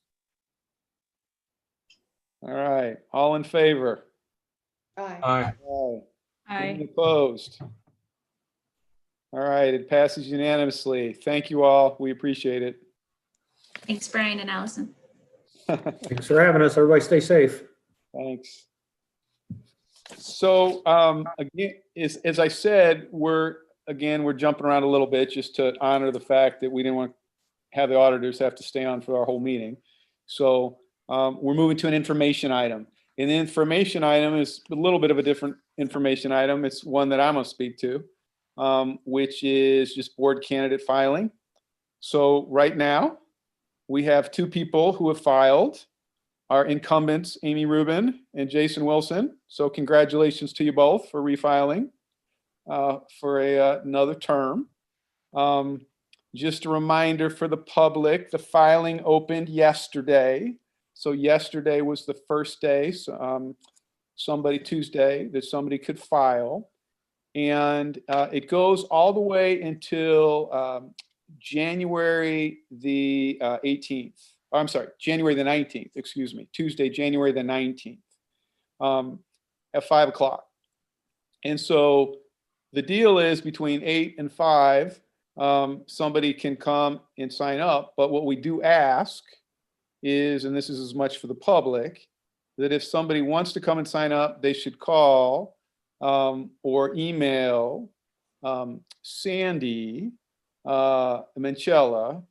All right, all in favor? Aye. Aye. Aye. Any opposed? All right, it passes unanimously. Thank you all. We appreciate it. Thanks, Brian and Allison. Thanks for having us. Everybody stay safe. Thanks. So again, as I said, we're jumping around a little bit just to honor the fact that we didn't want to have the auditors have to stay on for our whole meeting. So we're moving to an information item. And the information item is a little bit of a different information item. It's one that I'm going to speak to, which is just board candidate filing. So right now, we have two people who have filed, our incumbents, Amy Rubin and Jason Wilson. So congratulations to you both for refiling for another term. Just a reminder for the public, the filing opened yesterday. So yesterday was the first day, Tuesday, that somebody could file. And it goes all the way until January the 18th. Oh, I'm sorry, January the 19th, excuse me, Tuesday, January the 19th at 5 o'clock. And so the deal is between 8 and 5, somebody can come and sign up. But what we do ask is, and this is as much for the public, that if somebody wants to come and sign up, they should call or email Sandy Manchella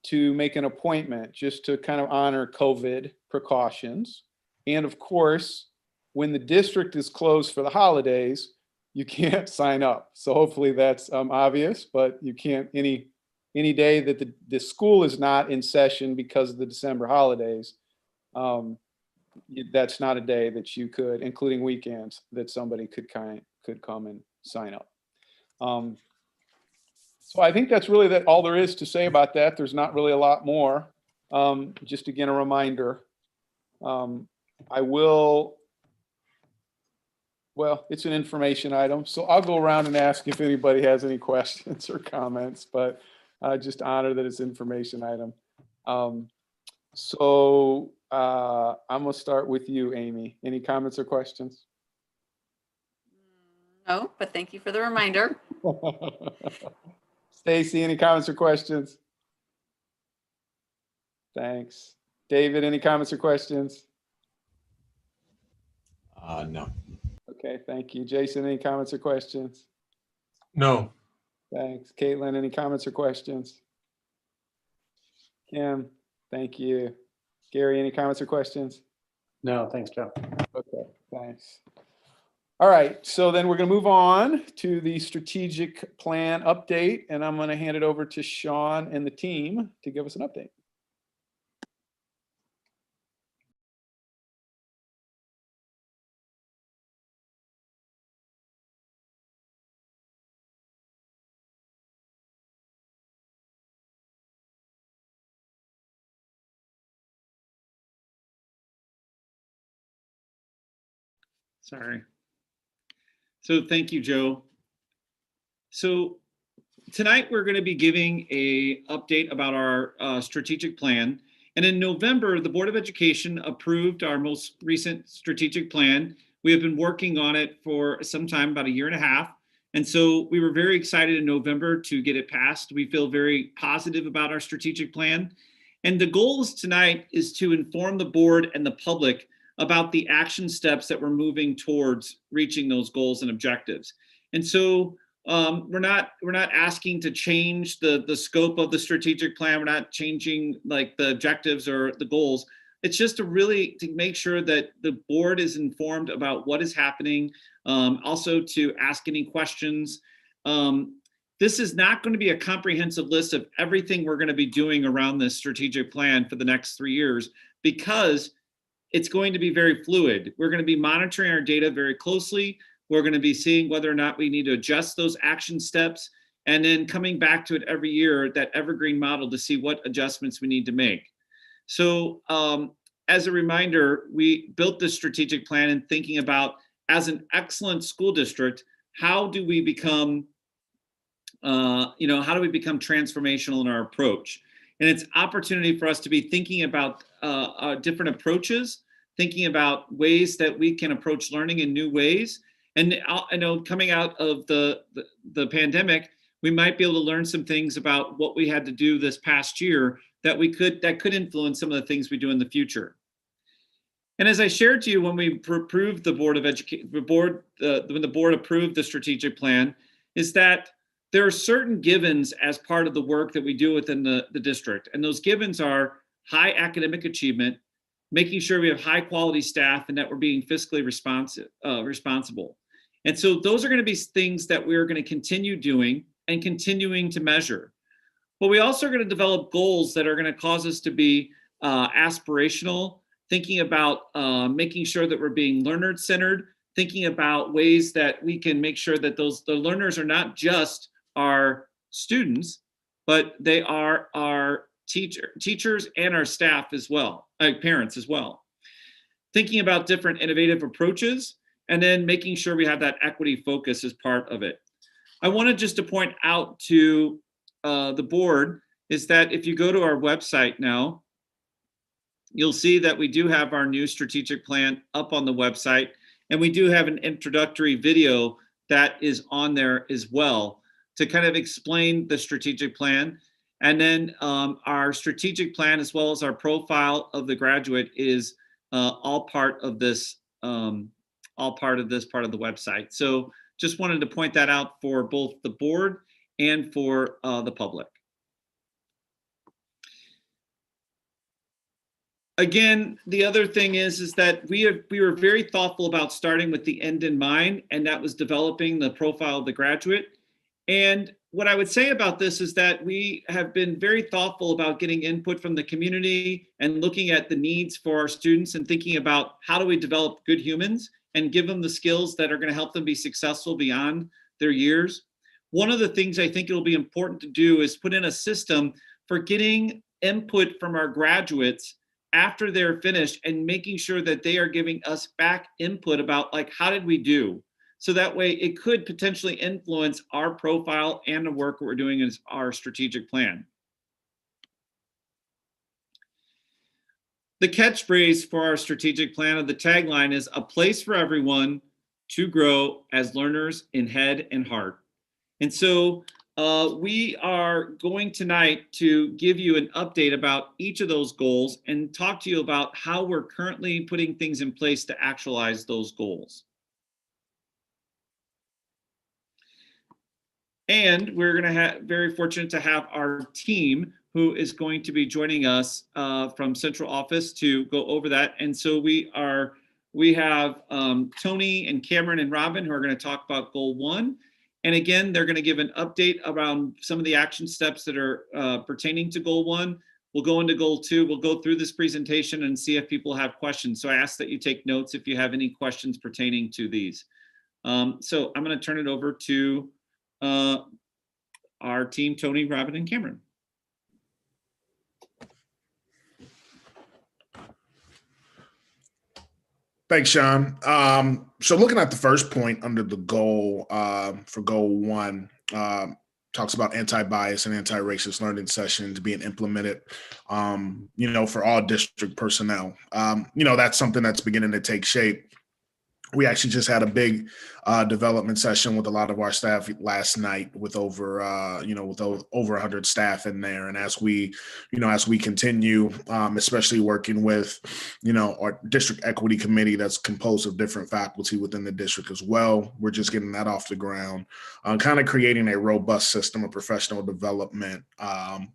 to make an appointment, just to kind of honor COVID precautions. And of course, when the district is closed for the holidays, you can't sign up. So hopefully that's obvious, but you can't any day that the school is not in session because of the December holidays. That's not a day that you could, including weekends, that somebody could come and sign up. So I think that's really all there is to say about that. There's not really a lot more. Just again, a reminder. Well, it's an information item, so I'll go around and ask if anybody has any questions or comments, but just honor that it's an information item. So I'm gonna start with you, Amy. Any comments or questions? No, but thank you for the reminder. Stacy, any comments or questions? Thanks. David, any comments or questions? No. Okay, thank you. Jason, any comments or questions? No. Thanks. Caitlin, any comments or questions? Kim, thank you. Gary, any comments or questions? No, thanks, Joe. Okay, thanks. All right, so then we're going to move on to the strategic plan update, and I'm going to hand it over to Sean and the team to give us an update. Sorry. So thank you, Joe. So tonight we're going to be giving an update about our strategic plan. And in November, the Board of Education approved our most recent strategic plan. We have been working on it for some time, about 1.5 years. And so we were very excited in November to get it passed. We feel very positive about our strategic plan. And the goals tonight is to inform the board and the public about the action steps that we're moving towards reaching those goals and objectives. And so we're not asking to change the scope of the strategic plan. We're not changing like the objectives or the goals. It's just to make sure that the board is informed about what is happening. Also to ask any questions. This is not going to be a comprehensive list of everything we're going to be doing around this strategic plan for the next 3 years, because it's going to be very fluid. We're going to be monitoring our data very closely. We're going to be seeing whether or not we need to adjust those action steps, and then coming back to it every year, that evergreen model, to see what adjustments we need to make. So as a reminder, we built this strategic plan in thinking about, as an excellent school district, how do we become, how do we become transformational in our approach? And it's opportunity for us to be thinking about different approaches, thinking about ways that we can approach learning in new ways. And I know coming out of the pandemic, we might be able to learn some things about what we had to do this past year that could influence some of the things we do in the future. And as I shared to you when we approved the Board of Education, when the board approved the strategic plan, is that there are certain givens as part of the work that we do within the district. And those givens are high academic achievement, making sure we have high quality staff, and that we're being fiscally responsible. And so those are going to be things that we're going to continue doing and continuing to measure. But we also are going to develop goals that are going to cause us to be aspirational, thinking about making sure that we're being learner-centered, thinking about ways that we can make sure that the learners are not just our students, but they are our teachers and our staff as well, parents as well. Thinking about different innovative approaches, and then making sure we have that equity focus as part of it. I wanted just to point out to the board is that if you go to our website now, you'll see that we do have our new strategic plan up on the website, and we do have an introductory video that is on there as well. to kind of explain the strategic plan. And then our strategic plan, as well as our profile of the graduate, is all part of this part of the website. So just wanted to point that out for both the board and for the public. Again, the other thing is that we were very thoughtful about starting with the end in mind, and that was developing the profile of the graduate. And what I would say about this is that we have been very thoughtful about getting input from the community and looking at the needs for our students and thinking about how do we develop good humans and give them the skills that are going to help them be successful beyond their years. One of the things I think it'll be important to do is put in a system for getting input from our graduates after they're finished and making sure that they are giving us back input about, like, how did we do? So that way it could potentially influence our profile and the work we're doing as our strategic plan. The catchphrase for our strategic plan, of the tagline, is a place for everyone to grow as learners in head and heart. And so we are going tonight to give you an update about each of those goals and talk to you about how we're currently putting things in place to actualize those goals. And we're going to have very fortunate to have our team who is going to be joining us from central office to go over that. And so we have Tony and Cameron and Robin who are going to talk about goal 1. And again, they're going to give an update around some of the action steps that are pertaining to goal 1. We'll go into goal 2. We'll go through this presentation and see if people have questions. So I ask that you take notes if you have any questions pertaining to these. So I'm going to turn it over to our team, Tony, Robin, and Cameron. Thanks, Sean. So looking at the first point under the goal for goal 1, talks about anti-bias and anti-racist learning sessions being implemented, for all district personnel. That's something that's beginning to take shape. We actually just had a big development session with a lot of our staff last night with over 100 staff in there. And as we continue, especially working with, our district equity committee that's composed of different faculty within the district as well, we're just getting that off the ground, kind of creating a robust system of professional development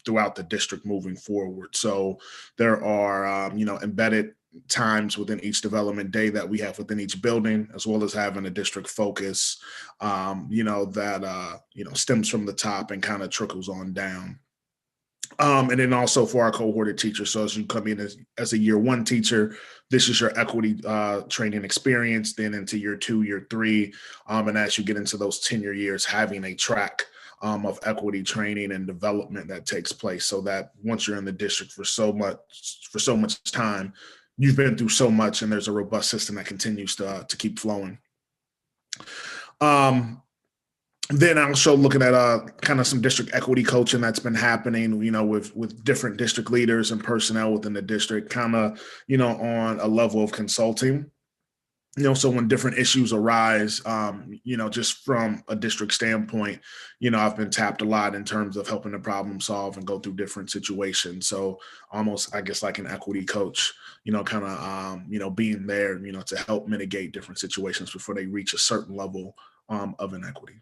throughout the district moving forward. So there are, embedded times within each development day that we have within each building, as well as having a district focus, that stems from the top and kind of trickles on down. And then also for our cohorted teachers. So as you come in as a year 1 teacher, this is your equity training experience, then into year 2, year 3. And as you get into those tenure years, having a track of equity training and development that takes place, so that once you're in the district for so much time, you've been through so much, and there's a robust system that continues to keep flowing. Then also looking at kind of some district equity coaching that's been happening, with different district leaders and personnel within the district, kind of, on a level of consulting. So when different issues arise, just from a district standpoint, I've been tapped a lot in terms of helping to problem solve and go through different situations. So almost, I guess, like an equity coach, kind of, being there, to help mitigate different situations before they reach a certain level of inequity.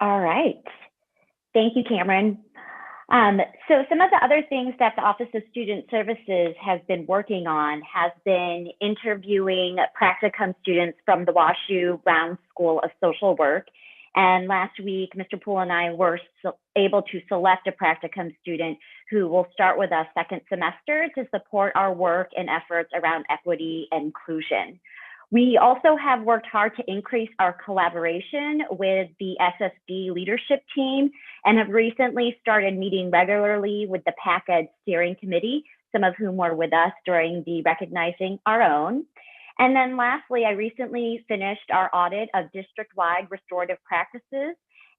All right. Thank you, Cameron. So some of the other things that the Office of Student Services has been working on has been interviewing practicum students from the WashU Brown School of Social Work. And last week, Mr. Poole and I were able to select a practicum student who will start with us second semester to support our work and efforts around equity and inclusion. We also have worked hard to increase our collaboration with the SSD leadership team and have recently started meeting regularly with the PACED steering committee, some of whom were with us during the Recognizing Our Own. And then lastly, I recently finished our audit of district-wide restorative practices,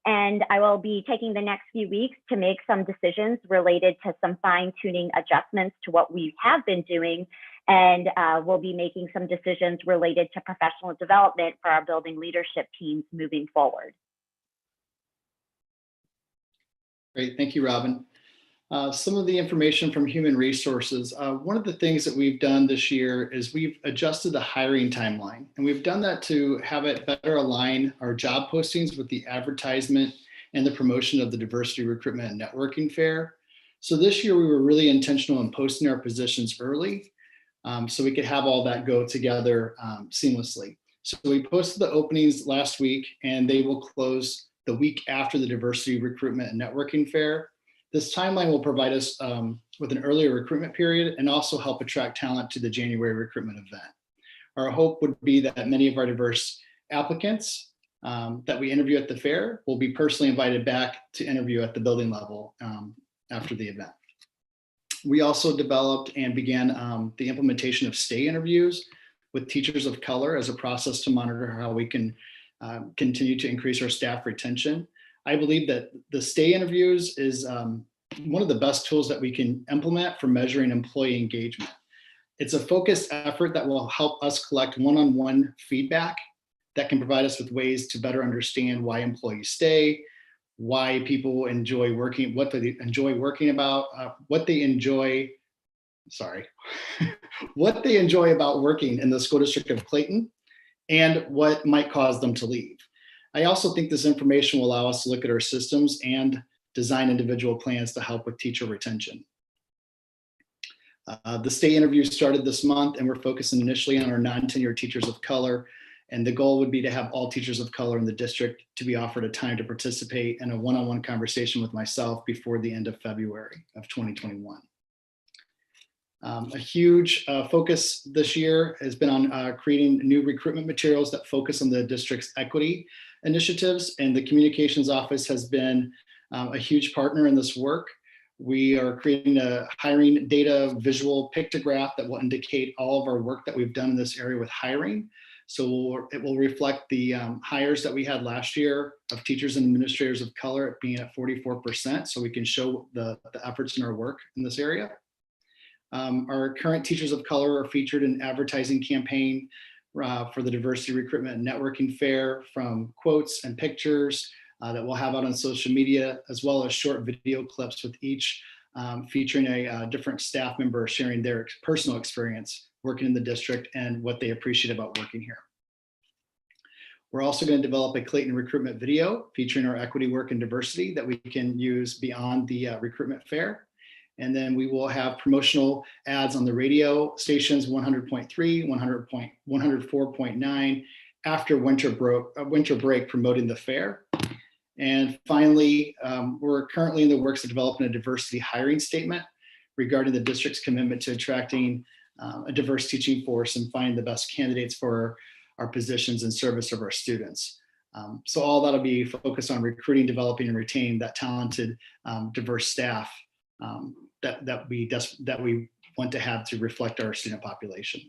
and I will be taking the next few weeks to make some decisions related to some fine-tuning adjustments to what we have been doing, And we'll be making some decisions related to professional development for our building leadership teams moving forward. Great, thank you, Robin. Some of the information from Human Resources. One of the things that we've done this year is we've adjusted the hiring timeline, and we've done that to have it better align our job postings with the advertisement and the promotion of the Diversity Recruitment and Networking Fair. So this year we were really intentional in posting our positions early, so we could have all that go together seamlessly. So we posted the openings last week, and they will close the week after the Diversity Recruitment and Networking Fair. This timeline will provide us with an earlier recruitment period and also help attract talent to the January recruitment event. Our hope would be that many of our diverse applicants that we interview at the fair will be personally invited back to interview at the building level after the event. We also developed and began the implementation of stay interviews with teachers of color as a process to monitor how we can continue to increase our staff retention. I believe that the stay interviews is one of the best tools that we can implement for measuring employee engagement. It's a focused effort that will help us collect one-on-one feedback that can provide us with ways to better understand why employees stay, why people enjoy working, what they enjoy working about, what they enjoy about working in the school district of Clayton, and what might cause them to leave. I also think this information will allow us to look at our systems and design individual plans to help with teacher retention. The stay interview started this month, and we're focusing initially on our non-tenured teachers of color. And the goal would be to have all teachers of color in the district to be offered a time to participate in a one-on-one conversation with myself before the end of February of 2021. A huge focus this year has been on creating new recruitment materials that focus on the district's equity initiatives, and the communications office has been a huge partner in this work. We are creating a hiring data visual pictograph that will indicate all of our work that we've done in this area with hiring. So it will reflect the hires that we had last year of teachers and administrators of color being at 44%, so we can show the efforts in our work in this area. Our current teachers of color are featured in advertising campaign for the Diversity Recruitment and Networking Fair, from quotes and pictures that we'll have out on social media, as well as short video clips with each featuring a different staff member sharing their personal experience working in the district and what they appreciate about working here. We're also going to develop a Clayton recruitment video featuring our equity work and diversity that we can use beyond the recruitment fair. And then we will have promotional ads on the radio stations 100.3, 104.9 after winter break promoting the fair. And finally, we're currently in the works of developing a diversity hiring statement regarding the district's commitment to attracting a diverse teaching force and finding the best candidates for our positions in service of our students. So all that'll be focused on recruiting, developing, and retaining that talented, diverse staff that we want to have to reflect our student population.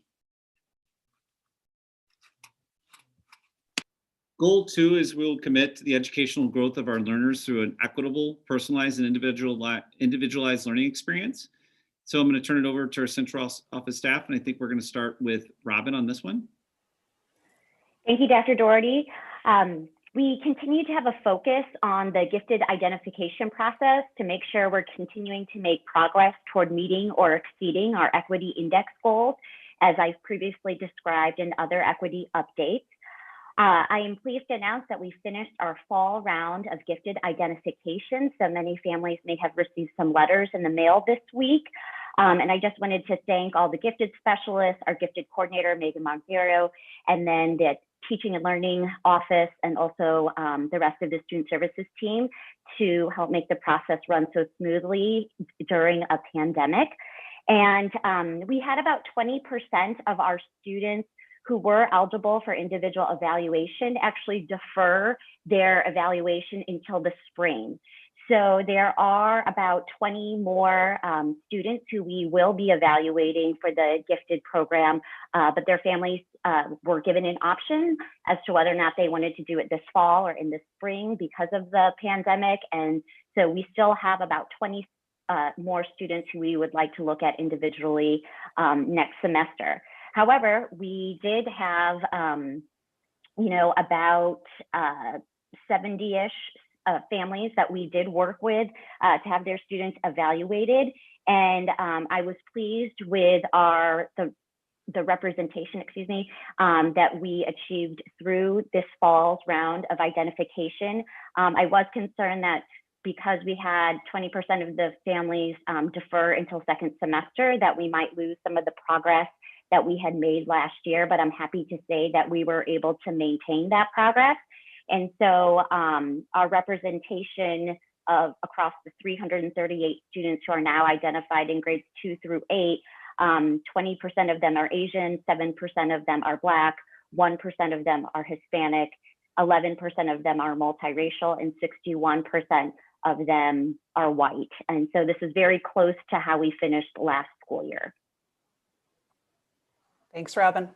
Goal 2 is we'll commit to the educational growth of our learners through an equitable, personalized, and individualized learning experience. So I'm going to turn it over to our central office staff, and I think we're going to start with Robin on this one. Thank you, Dr. Doherty. We continue to have a focus on the gifted identification process to make sure we're continuing to make progress toward meeting or exceeding our equity index goals, as I've previously described in other equity updates. I am pleased to announce that we finished our fall round of gifted identification. So many families may have received some letters in the mail this week. And I just wanted to thank all the gifted specialists, our gifted coordinator, Megan Montero, and then the teaching and learning office, and also the rest of the student services team to help make the process run so smoothly during a pandemic. And we had about 20% of our students who were eligible for individual evaluation actually defer their evaluation until the spring. So there are about 20 more students who we will be evaluating for the gifted program, but their families were given an option as to whether or not they wanted to do it this fall or in the spring because of the pandemic. And so we still have about 20 more students who we would like to look at individually next semester. However, we did have, about 70-ish families that we did work with to have their students evaluated. And I was pleased with the representation, that we achieved through this fall's round of identification. I was concerned that because we had 20% of the families defer until second semester, that we might lose some of the progress that we had made last year, but I'm happy to say that we were able to maintain that progress. And so our representation of across the 338 students who are now identified in grades 2 through 8, 20% of them are Asian, 7% of them are Black, 1% of them are Hispanic, 11% of them are multiracial, and 61% of them are white. And so this is very close to how we finished last school year. Thanks, Robin.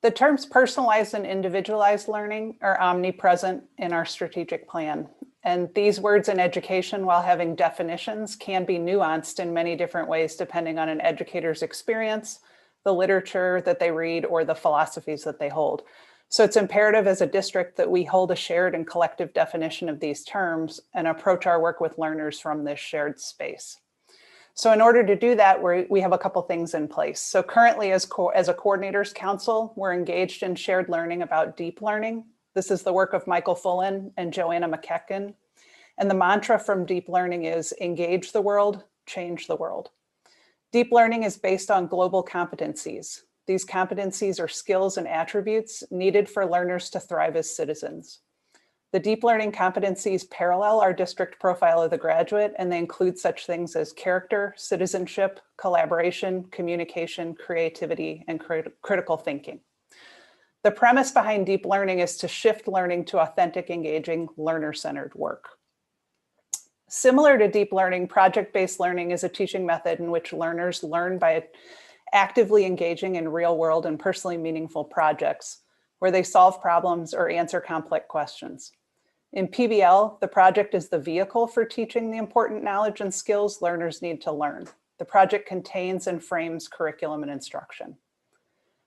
The terms personalized and individualized learning are omnipresent in our strategic plan. And these words in education, while having definitions, can be nuanced in many different ways depending on an educator's experience, the literature that they read, or the philosophies that they hold. So it's imperative as a district that we hold a shared and collective definition of these terms and approach our work with learners from this shared space. So in order to do that, we have a couple things in place. So currently as a coordinators council, we're engaged in shared learning about deep learning. This is the work of Michael Fullen and Joanna McKechnie. And the mantra from deep learning is engage the world, change the world. Deep learning is based on global competencies. These competencies are skills and attributes needed for learners to thrive as citizens. The deep learning competencies parallel our district profile of the graduate, and they include such things as character, citizenship, collaboration, communication, creativity, and critical thinking. The premise behind deep learning is to shift learning to authentic, engaging, learner-centered work. Similar to deep learning, project-based learning is a teaching method in which learners learn by actively engaging in real-world and personally meaningful projects where they solve problems or answer complex questions. In PBL, the project is the vehicle for teaching the important knowledge and skills learners need to learn. The project contains and frames curriculum and instruction.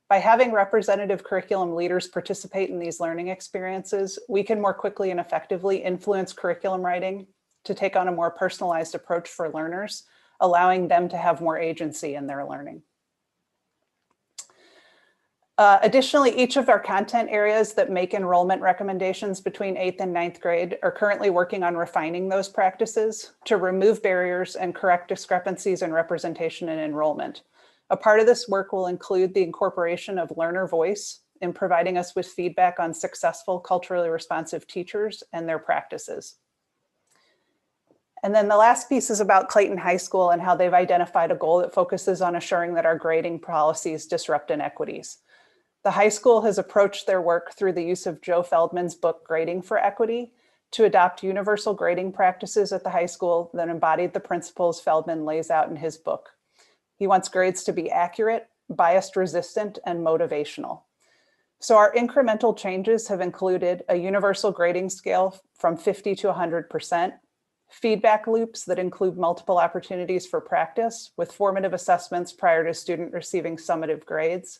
By having representative curriculum leaders participate in these learning experiences, we can more quickly and effectively influence curriculum writing to take on a more personalized approach for learners, allowing them to have more agency in their learning. Additionally, each of our content areas that make enrollment recommendations between 8th and 9th grade are currently working on refining those practices to remove barriers and correct discrepancies in representation and enrollment. A part of this work will include the incorporation of learner voice in providing us with feedback on successful culturally responsive teachers and their practices. And then the last piece is about Clayton High School and how they've identified a goal that focuses on assuring that our grading policies disrupt inequities. The high school has approached their work through the use of Joe Feldman's book, Grading for Equity, to adopt universal grading practices at the high school that embodied the principles Feldman lays out in his book. He wants grades to be accurate, bias resistant, and motivational. So our incremental changes have included a universal grading scale from 50 to 100%, feedback loops that include multiple opportunities for practice with formative assessments prior to student receiving summative grades,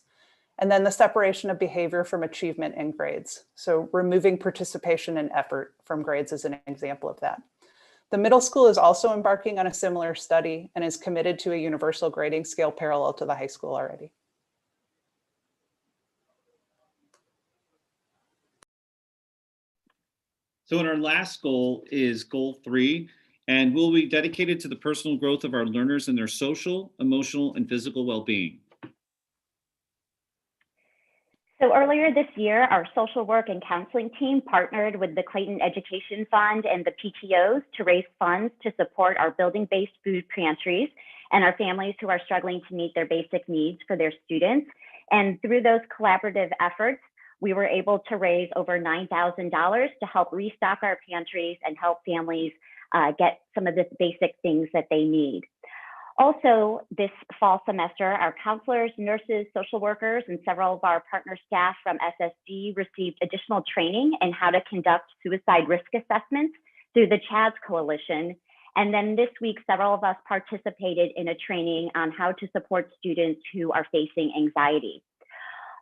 and then the separation of behavior from achievement and grades. So removing participation and effort from grades is an example of that. The middle school is also embarking on a similar study and is committed to a universal grading scale parallel to the high school already. So in our last goal is goal 3, and we'll be dedicated to the personal growth of our learners and their social, emotional, and physical well-being. So earlier this year, our social work and counseling team partnered with the Clayton Education Fund and the PTOs to raise funds to support our building-based food pantries and our families who are struggling to meet their basic needs for their students. And through those collaborative efforts, we were able to raise over $9,000 to help restock our pantries and help families get some of the basic things that they need. Also, this fall semester, our counselors, nurses, social workers, and several of our partner staff from SSD received additional training in how to conduct suicide risk assessments through the CHADS Coalition. And then this week, several of us participated in a training on how to support students who are facing anxiety.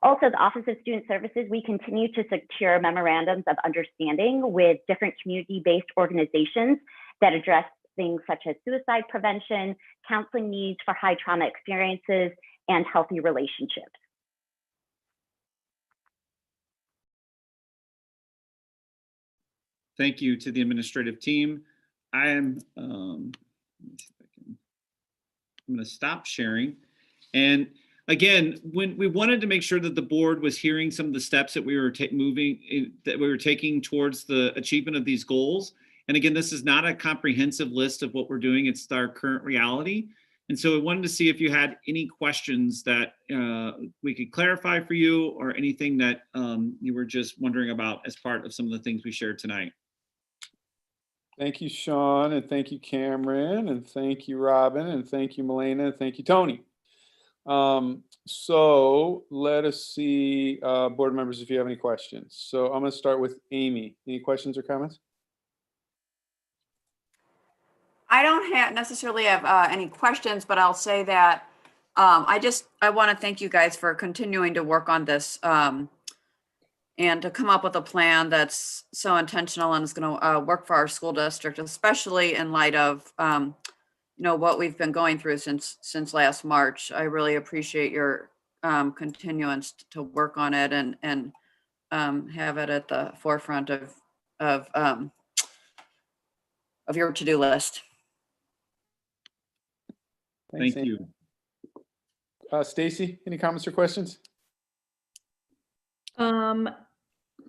Also, the Office of Student Services, we continue to secure memorandums of understanding with different community-based organizations that address things such as suicide prevention, counseling needs for high trauma experiences, and healthy relationships. Thank you to the administrative team. I'm going to stop sharing. And again, when we wanted to make sure that the board was hearing some of the steps that we were taking towards the achievement of these goals. And again, this is not a comprehensive list of what we're doing. It's our current reality. And so I wanted to see if you had any questions that we could clarify for you, or anything that you were just wondering about as part of some of the things we shared tonight. Thank you, Sean, and thank you, Cameron, and thank you, Robin, and thank you, Milena, and thank you, Tony. So let us see, board members, if you have any questions. So I'm going to start with Amy. Any questions or comments? I don't necessarily have any questions, but I'll say that I want to thank you guys for continuing to work on this and to come up with a plan that's so intentional and is going to work for our school district, especially in light of what we've been going through since last March. I really appreciate your continuance to work on it and have it at the forefront of your to-do list. Thanks, Thank you. Stacy, any comments or questions?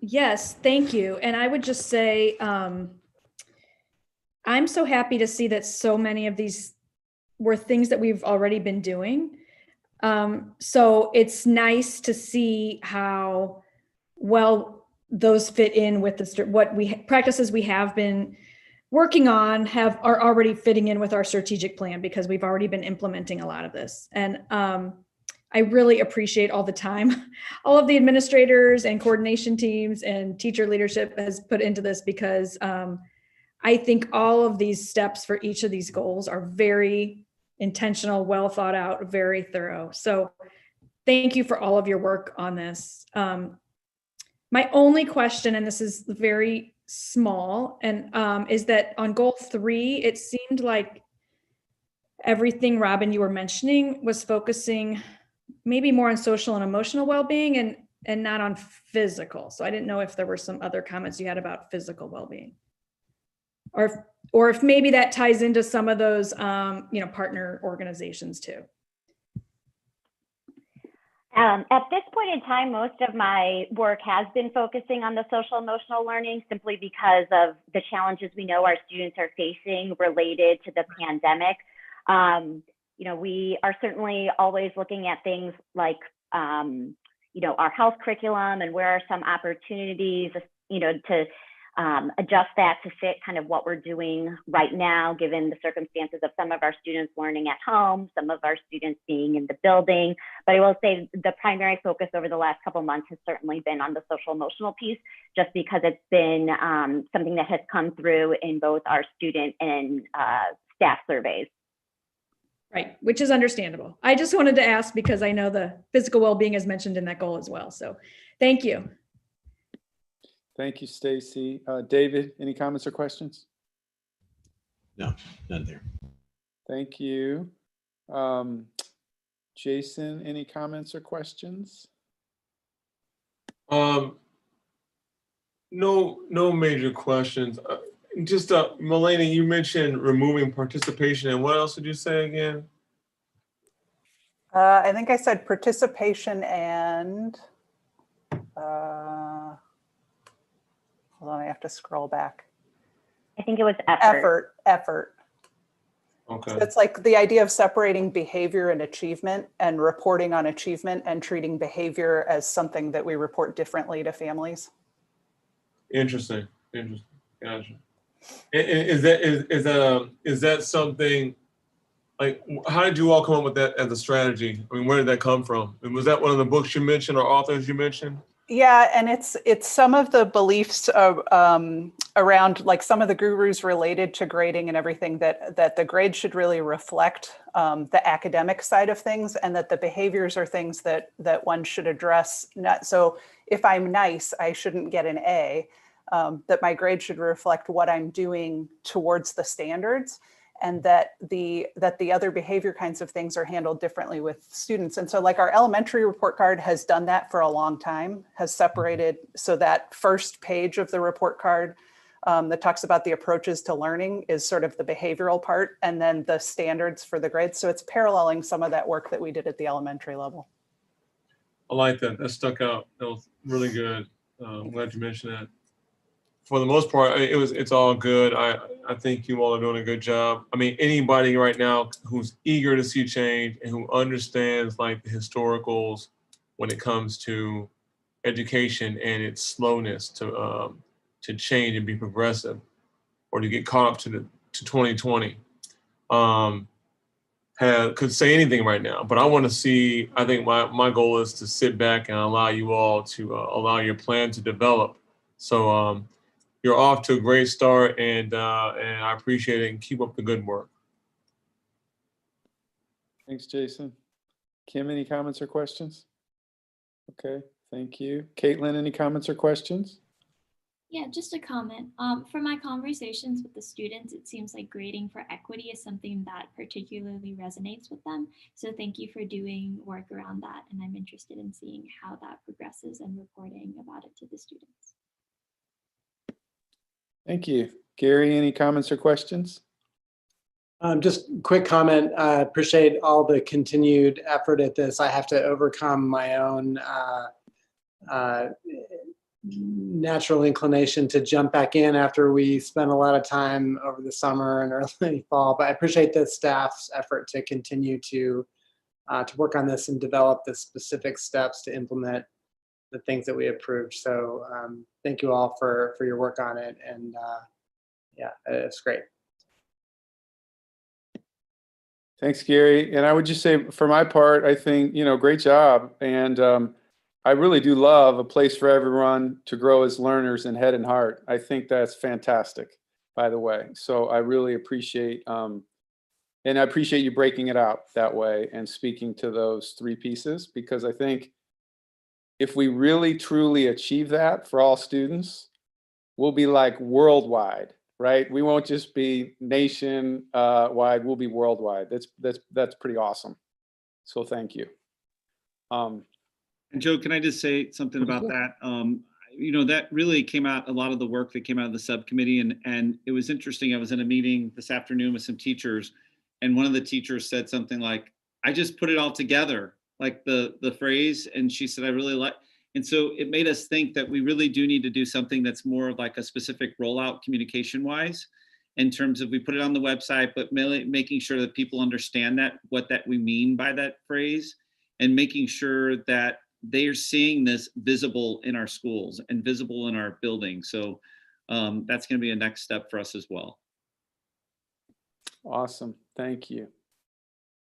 Yes, thank you. And I would just say, I'm so happy to see that so many of these were things that we've already been doing. So it's nice to see how well those fit in with the practices we have been working on are already fitting in with our strategic plan, because we've already been implementing a lot of this. And I really appreciate all the time all of the administrators and coordination teams and teacher leadership has put into this, because I think all of these steps for each of these goals are very intentional, well thought out, very thorough. So thank you for all of your work on this. My only question, and this is very small, and is that on goal 3, it seemed like everything, Robin, you were mentioning was focusing maybe more on social and emotional well-being and not on physical. So I didn't know if there were some other comments you had about physical well-being, or if maybe that ties into some of those partner organizations too. At this point in time, most of my work has been focusing on the social emotional learning, simply because of the challenges we know our students are facing related to the pandemic. We are certainly always looking at things like, our health curriculum and where are some opportunities, to adjust that to fit kind of what we're doing right now, given the circumstances of some of our students learning at home, some of our students being in the building. But I will say the primary focus over the last couple of months has certainly been on the social emotional piece, just because it's been something that has come through in both our student and staff surveys. Right, which is understandable. I just wanted to ask because I know the physical well-being is mentioned in that goal as well. So thank you. Thank you, Stacy. David, any comments or questions? No, none there. Thank you. Jason, any comments or questions? No major questions. Just Milena, you mentioned removing participation, and what else did you say again? I think I said participation and hold on, I have to scroll back. I think it was effort. Effort. Okay. So it's like the idea of separating behavior and achievement, and reporting on achievement and treating behavior as something that we report differently to families. Interesting. Gotcha. Is that something, like, how did you all come up with that as a strategy? I mean, where did that come from? And was that one of the books you mentioned or authors you mentioned? Yeah, and it's some of the beliefs around like some of the gurus related to grading and everything that the grade should really reflect the academic side of things, and that the behaviors are things that one should address. Not so if I'm nice, I shouldn't get an A. That my grade should reflect what I'm doing towards the standards, and that the other behavior kinds of things are handled differently with students. And so like our elementary report card has done that for a long time, has separated, so that first page of the report card that talks about the approaches to learning is sort of the behavioral part, and then the standards for the grades. So it's paralleling some of that work that we did at the elementary level. I like that. That stuck out. That was really good. I'm glad you mentioned that. For the most part, it's all good. I think you all are doing a good job. I mean, anybody right now who's eager to see change and who understands like the historicals when it comes to education and its slowness to change and be progressive, or to get caught up to 2020, could say anything right now. But I want to see. I think my goal is to sit back and allow you all to allow your plan to develop. So. You're off to a great start, and I appreciate it, and keep up the good work. Thanks, Jason. Kim, any comments or questions? Okay, thank you. Caitlin, any comments or questions? Yeah, just a comment. From my conversations with the students, it seems like grading for equity is something that particularly resonates with them. So thank you for doing work around that. And I'm interested in seeing how that progresses and reporting about it to the students. Thank you. Gary, any comments or questions? Just quick comment. I appreciate all the continued effort at this. I have to overcome my own natural inclination to jump back in after we spent a lot of time over the summer and early fall. But I appreciate the staff's effort to continue to work on this and develop the specific steps to implement the things that we approved. So thank you all for your work on it. And yeah, it's great. Thanks, Gary. And I would just say, for my part, I think, great job. And I really do love a place for everyone to grow as learners in head and heart. I think that's fantastic, by the way. So I really appreciate, and I appreciate you breaking it out that way and speaking to those three pieces, because I think if we really truly achieve that for all students, we'll be like worldwide, right? We won't just be nation wide, we'll be worldwide. That's pretty awesome. So thank you. And Joe, can I just say something about that? That really came out, a lot of the work that came out of the subcommittee, and it was interesting. I was in a meeting this afternoon with some teachers, and one of the teachers said something like, I just put it all together, like the phrase, and she said, I really like, and so it made us think that we really do need to do something that's more like a specific rollout communication wise, in terms of we put it on the website, but making sure that people understand what we mean by that phrase, and making sure that they're seeing this visible in our schools and visible in our buildings. So that's going to be a next step for us as well. Awesome. Thank you.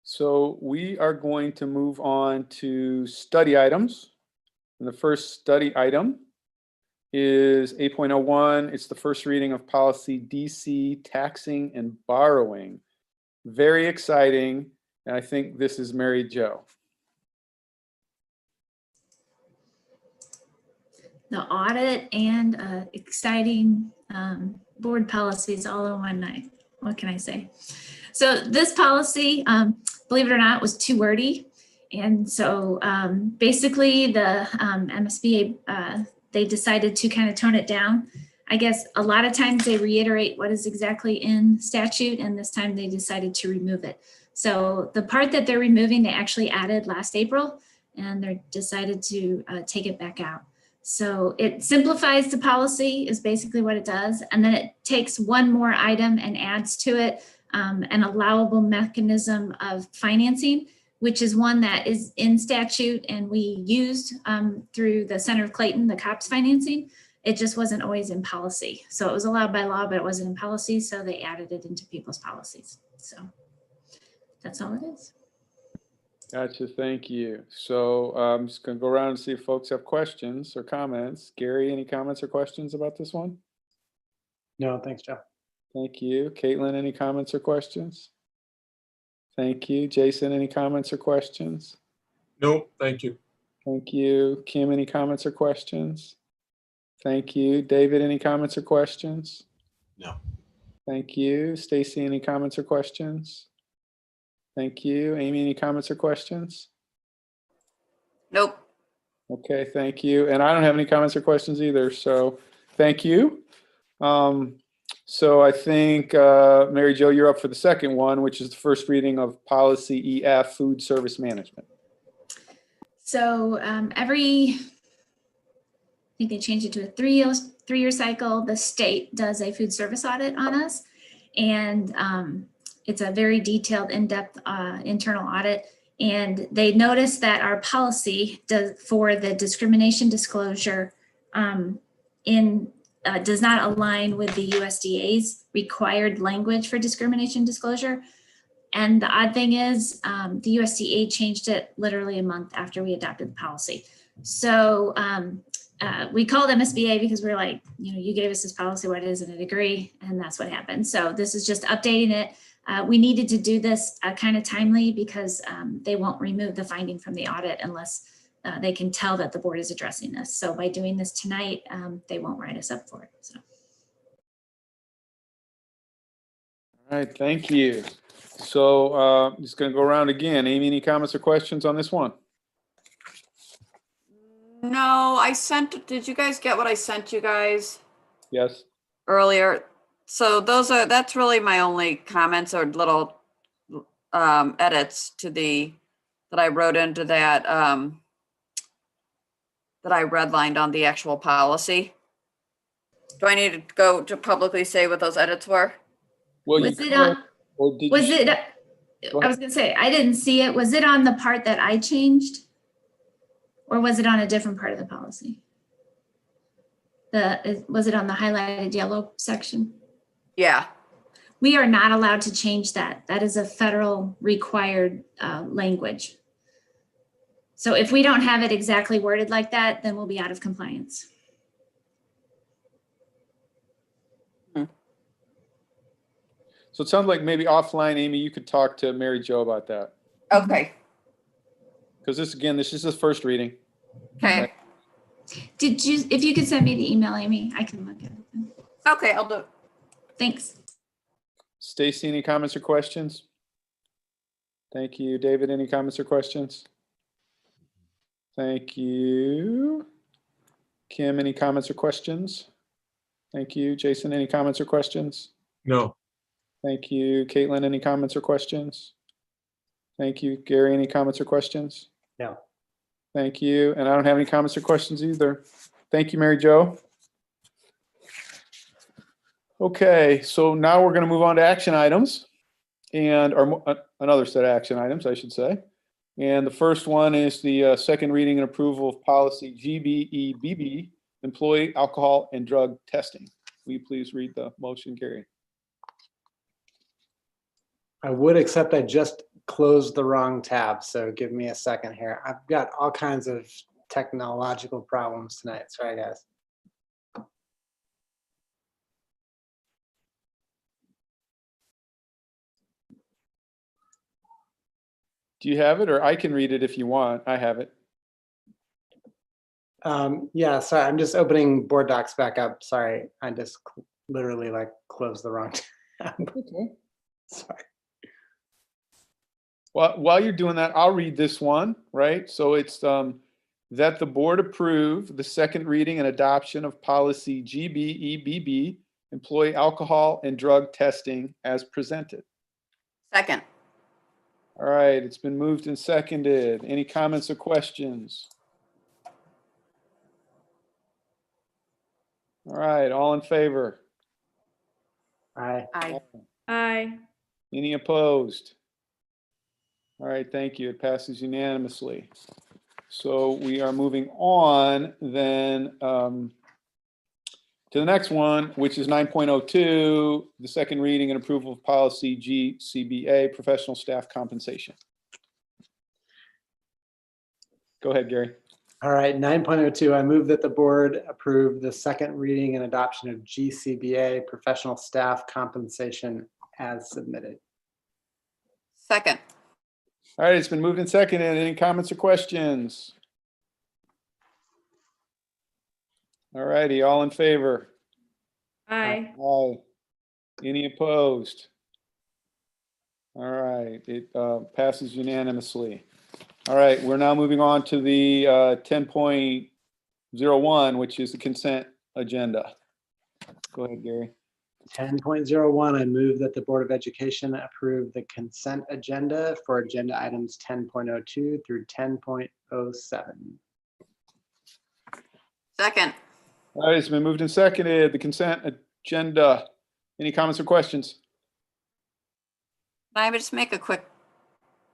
So we are going to move on to study items. And the first study item is 8.01. It's the first reading of policy DC, taxing and borrowing. Very exciting. And I think this is Mary Jo. The audit and exciting board policies all in one night. What can I say? So this policy, believe it or not, was too wordy. And so basically the MSBA, they decided to kind of tone it down. I guess a lot of times they reiterate what is exactly in statute, and this time they decided to remove it. So the part that they're removing, they actually added last April, and they decided to take it back out. So it simplifies the policy is basically what it does. And then it takes one more item and adds to it an allowable mechanism of financing, which is one that is in statute and we used through the Center of Clayton, the COPS financing. It just wasn't always in policy. So it was allowed by law, but it wasn't in policy. So they added it into people's policies. So that's all it is. Gotcha. Thank you. So I'm just going to go around and see if folks have questions or comments. Gary, any comments or questions about this one? No, thanks, Joe. Thank you. Caitlin, any comments or questions? Thank you. Jason, any comments or questions? Nope, thank you. Thank you. Kim, any comments or questions? Thank you. David, any comments or questions? No. Thank you. Stacy, any comments or questions? Thank you. Amy, any comments or questions? Nope. Okay, thank you. And I don't have any comments or questions either, so thank you. So I think, Mary Jo, you're up for the second one, which is the first reading of policy EF, food service management. So I think they changed it to a three-year cycle. The state does a food service audit on us, and it's a very detailed, in-depth internal audit. And they noticed that our policy for the discrimination disclosure does not align with the USDA's required language for discrimination disclosure. And the odd thing is the USDA changed it literally a month after we adopted the policy. So we called MSBA because we're like, you gave us this policy, why doesn't it agree? And that's what happened. So this is just updating it. We needed to do this kind of timely because they won't remove the finding from the audit unless they can tell that the board is addressing this. So by doing this tonight, they won't write us up for it. So. All right, thank you. So just going to go around again. Amy, any comments or questions on this one? No, did you guys get what I sent you guys Yes. earlier? So that's really my only comments or little edits to that I wrote into that that I redlined on the actual policy. Do I need to go to publicly say what those edits were? Well, was it on? Was it? I was gonna say I didn't see it. Was it on the part that I changed, or was it on a different part of the policy? Was it on the highlighted yellow section? Yeah. We are not allowed to change that. That is a federal required language. So if we don't have it exactly worded like that, then we'll be out of compliance. So it sounds like maybe offline, Amy, you could talk to Mary Jo about that. Okay. Because this is the first reading. Okay. Right? If you could send me the email, Amy, I can look at it. Okay, I'll do it. Thanks. Stacy, any comments or questions? Thank you. David, any comments or questions? Thank you. Kim, any comments or questions? Thank you. Jason, any comments or questions? No. Thank you. Caitlin, any comments or questions? Thank you. Gary, any comments or questions? No. Thank you. And I don't have any comments or questions either. Thank you, Mary Jo. Okay, so now we're going to move on to action items or another set of action items, I should say. And the first one is the second reading and approval of policy GBEBB, employee alcohol and drug testing. Will you please read the motion, Gary? I would, except I just closed the wrong tab. So give me a second here. I've got all kinds of technological problems tonight. Sorry, guys. Do you have it, or I can read it if you want? I have it. Yeah, sorry, I'm just opening board docs back up. Sorry, I just literally closed the wrong tab. Okay. Sorry. Well, while you're doing that, I'll read this one, right? So it's that the board approve the second reading and adoption of policy GBEBB, employee alcohol and drug testing as presented. Second. All right, it's been moved and seconded. Any comments or questions? All right, all in favor? Aye. Aye. Aye. Any opposed? All right, thank you. It passes unanimously. So we are moving on then to the next one, which is 9.02, the second reading and approval of policy GCBA, professional staff compensation. Go ahead, Gary. All right, 9.02, I move that the board approve the second reading and adoption of GCBA professional staff compensation as submitted. Second. All right, it's been moved and seconded. Any comments or questions? All righty, all in favor? Aye. Aye. Any opposed? All right, it passes unanimously. All right, we're now moving on to the 10.01, which is the consent agenda. Go ahead, Gary. 10.01, I move that the Board of Education approve the consent agenda for agenda items 10.02 through 10.07. Second. All right, it's been moved and seconded. The consent agenda. Any comments or questions? Can I just make a quick,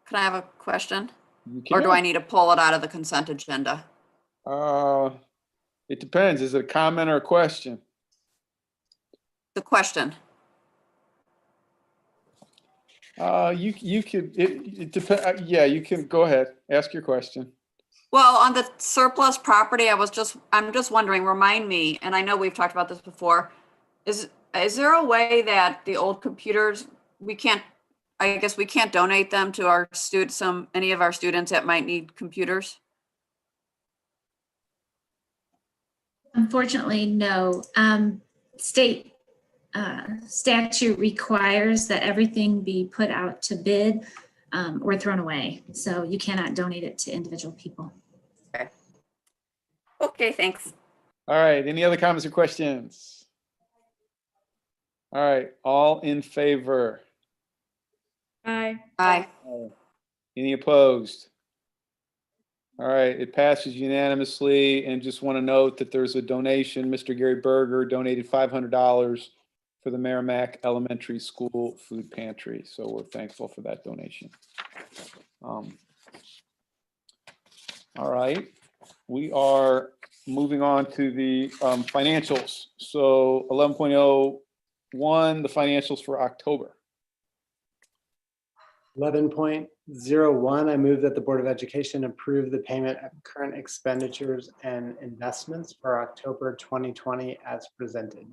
can I have a question? You Or do can. I need to pull it out of the consent agenda? It depends. Is it a comment or a question? The question. You could, it depends. Yeah, you can go ahead. Ask your question. Well, on the surplus property, I'm just wondering, remind me, and I know we've talked about this before, is there a way that the old computers, I guess we can't donate them to our students, any of our students that might need computers? Unfortunately, no. State statute requires that everything be put out to bid or thrown away. So you cannot donate it to individual people. Okay. Okay, thanks. All right, any other comments or questions? All right, all in favor? Aye. Aye. Any opposed? All right, it passes unanimously, and just want to note that there's a donation. Mr. Gary Berger donated $500 for the Merrimack Elementary School Food Pantry, so we're thankful for that donation. All right, we are moving on to the financials. So 11.01, the financials for October. 11.01, I move that the Board of Education approve the payment of current expenditures and investments for October 2020 as presented.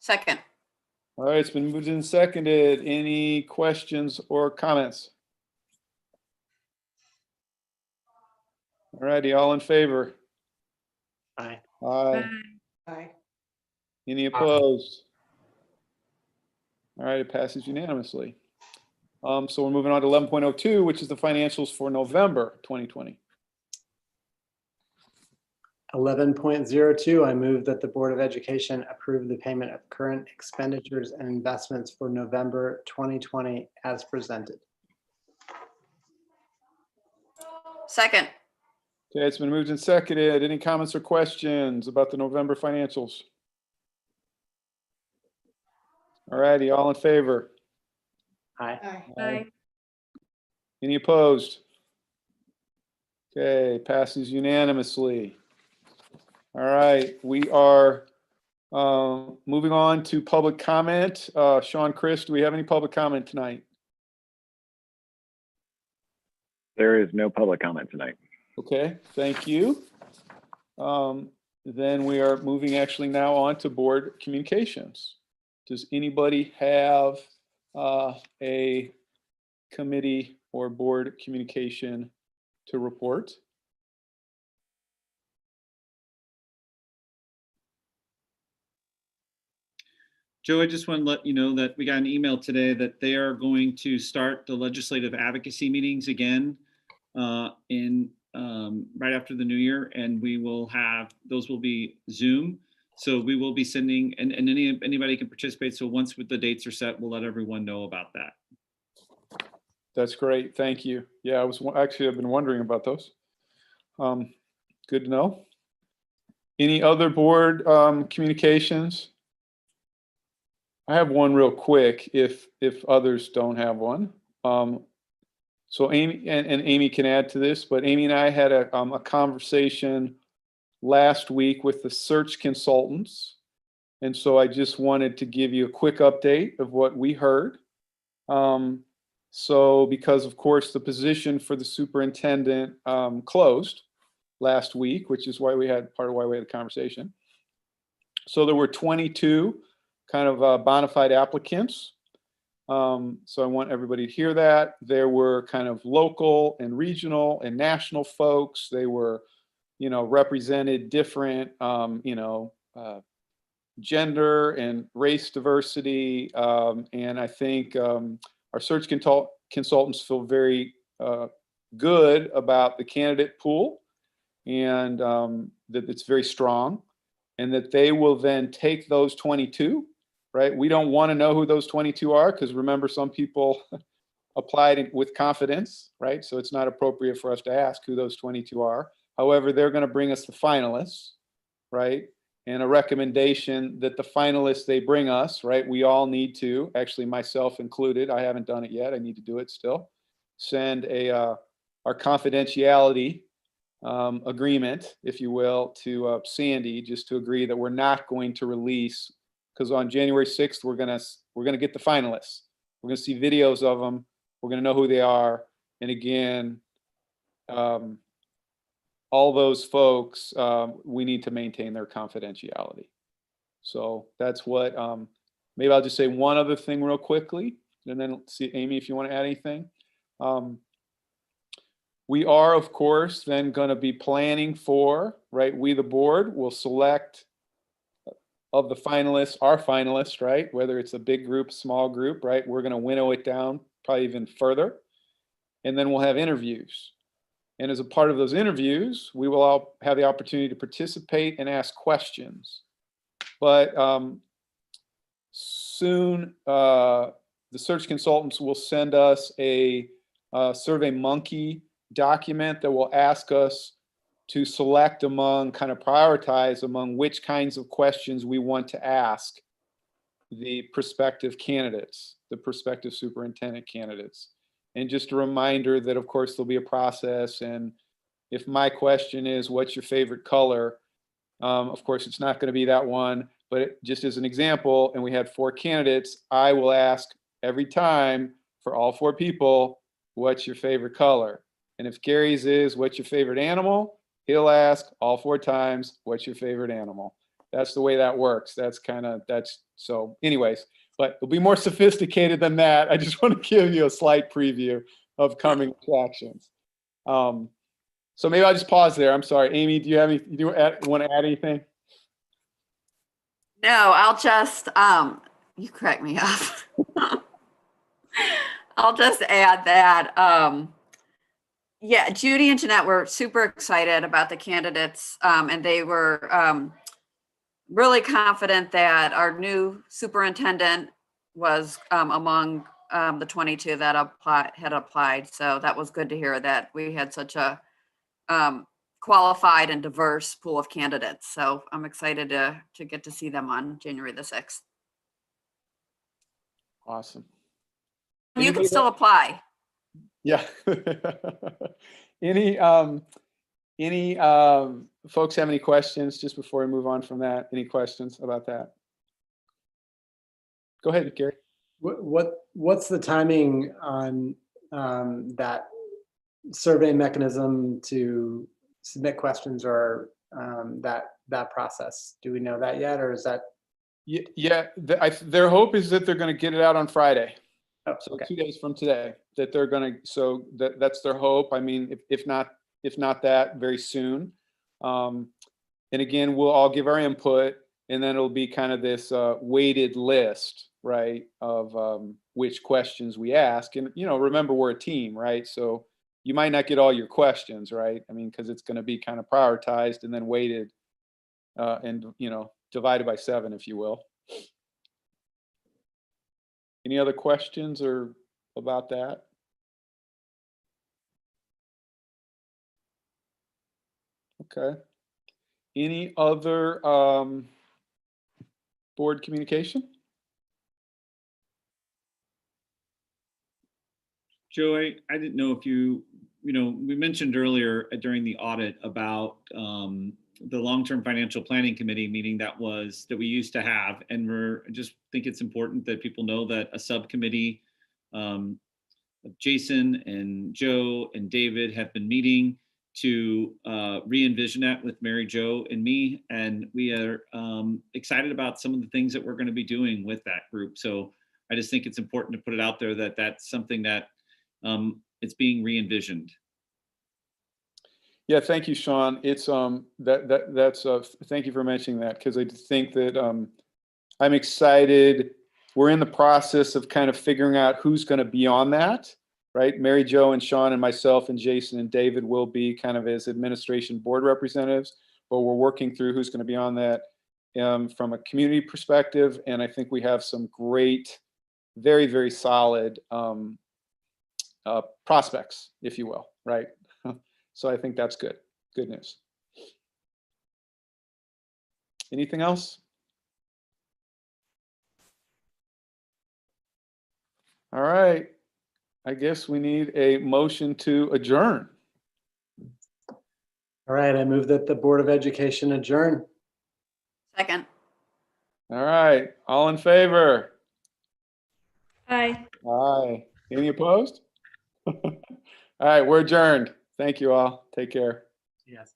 Second. All right, it's been moved and seconded. Any questions or comments? All righty, all in favor? Aye. Aye. Aye. Any opposed? All right, it passes unanimously. So we're moving on to 11.02, which is the financials for November 2020. 11.02, I move that the Board of Education approve the payment of current expenditures and investments for November 2020 as presented. Second. Okay, it's been moved and seconded. Any comments or questions about the November financials? All righty, all in favor? Aye. Aye. Any opposed? Okay, passes unanimously. All right, we are moving on to public comment. Sean, Chris, do we have any public comment tonight? There is no public comment tonight. Okay, thank you. Then we are moving actually now on to board communications. Does anybody have a committee or board communication to report? Joe, I just want to let you know that we got an email today that they are going to start the legislative advocacy meetings again right after the new year, and we will have, those will be Zoom. So we will be sending, and anybody can participate. So once the dates are set, we'll let everyone know about that. That's great, thank you. Yeah, I've been wondering about those. Good to know. Any other board communications? I have one real quick if others don't have one. So Amy, and Amy can add to this, but Amy and I had a conversation last week with the search consultants. And so I just wanted to give you a quick update of what we heard. So because of course the position for the superintendent closed last week, which is why we had part of why we had the conversation. So there were 22 kind of bona fide applicants. So I want everybody to hear that. There were kind of local and regional and national folks. They were, you know, represented different, gender and race diversity. And I think our search consultants feel very good about the candidate pool, and that it's very strong, and that they will then take those 22, right? We don't want to know who those 22 are, because remember, some people applied with confidence, right? So it's not appropriate for us to ask who those 22 are. However, they're going to bring us the finalists, right? And a recommendation that the finalists they bring us, right? We all need to, actually myself included, I haven't done it yet, I need to do it still, send our confidentiality agreement, if you will, to Sandy, just to agree that we're not going to release, because on January 6th, we're gonna get the finalists. We're gonna see videos of them. We're gonna know who they are. And again, all those folks, we need to maintain their confidentiality. So that's what, maybe I'll just say one other thing real quickly, and then see, Amy, if you want to add anything. We are, of course, then going to be planning for, right? We, the board, will select of the finalists, our finalists, right? Whether it's a big group, small group, right? We're going to winnow it down probably even further. And then we'll have interviews. And as a part of those interviews, we will all have the opportunity to participate and ask questions. But soon, the search consultants will send us a SurveyMonkey document that will ask us to select among, kind of prioritize among which kinds of questions we want to ask the prospective candidates, the prospective superintendent candidates. And just a reminder that, of course, there'll be a process. And if my question is, what's your favorite color? Of course, it's not going to be that one, but just as an example, and we had 4 candidates, I will ask every time for all 4 people, what's your favorite color? And if Gary's is, what's your favorite animal? He'll ask all 4 times, what's your favorite animal? That's the way that works. That's so anyways, but it'll be more sophisticated than that. I just want to give you a slight preview of coming attractions. So maybe I'll just pause there. I'm sorry. Amy, do you want to add anything? No, I'll just, you crack me up. I'll just add that, yeah, Judy and Jeanette were super excited about the candidates, and they were really confident that our new superintendent was among the 22 that had applied. So that was good to hear that we had such a qualified and diverse pool of candidates. So I'm excited to get to see them on January the 6th. Awesome. You can still apply. Yeah. Any folks have any questions just before we move on from that? Any questions about that? Go ahead, Gary. What's the timing on that survey mechanism to submit questions, or that process? Do we know that yet, or is that? Yeah, their hope is that they're going to get it out on Friday. Oh, so okay. 2 days from today, that they're going to. So that's their hope. I mean, if not that, very soon. And again, we'll all give our input, and then it'll be kind of this weighted list, right, of which questions we ask. And remember, we're a team, right? So you might not get all your questions, right? I mean, because it's going to be kind of prioritized and then weighted, and divided by 7, if you will. Any other questions or about that? Okay. Any other board communication? Joe, I didn't know if we mentioned earlier during the audit about the long-term financial planning committee meeting that we used to have, and I just think it's important that people know that a subcommittee Jason and Joe and David have been meeting to re-envision that with Mary Jo and me. And we are excited about some of the things that we're going to be doing with that group. So I just think it's important to put it out there that that's something that it's being re-envisioned. Yeah, thank you, Sean. It's thank you for mentioning that, because I think that I'm excited. We're in the process of kind of figuring out who's going to be on that, right? Mary Jo and Sean and myself and Jason and David will be kind of as administration board representatives, but we're working through who's going to be on that from a community perspective. And I think we have some great, very, very solid prospects, if you will, right? So I think that's good. Good news. Anything else? All right. I guess we need a motion to adjourn. All right, I move that the Board of Education adjourn. Second. All right. All in favor? Aye. Aye. Any opposed? All right, we're adjourned. Thank you all. Take care. Yes.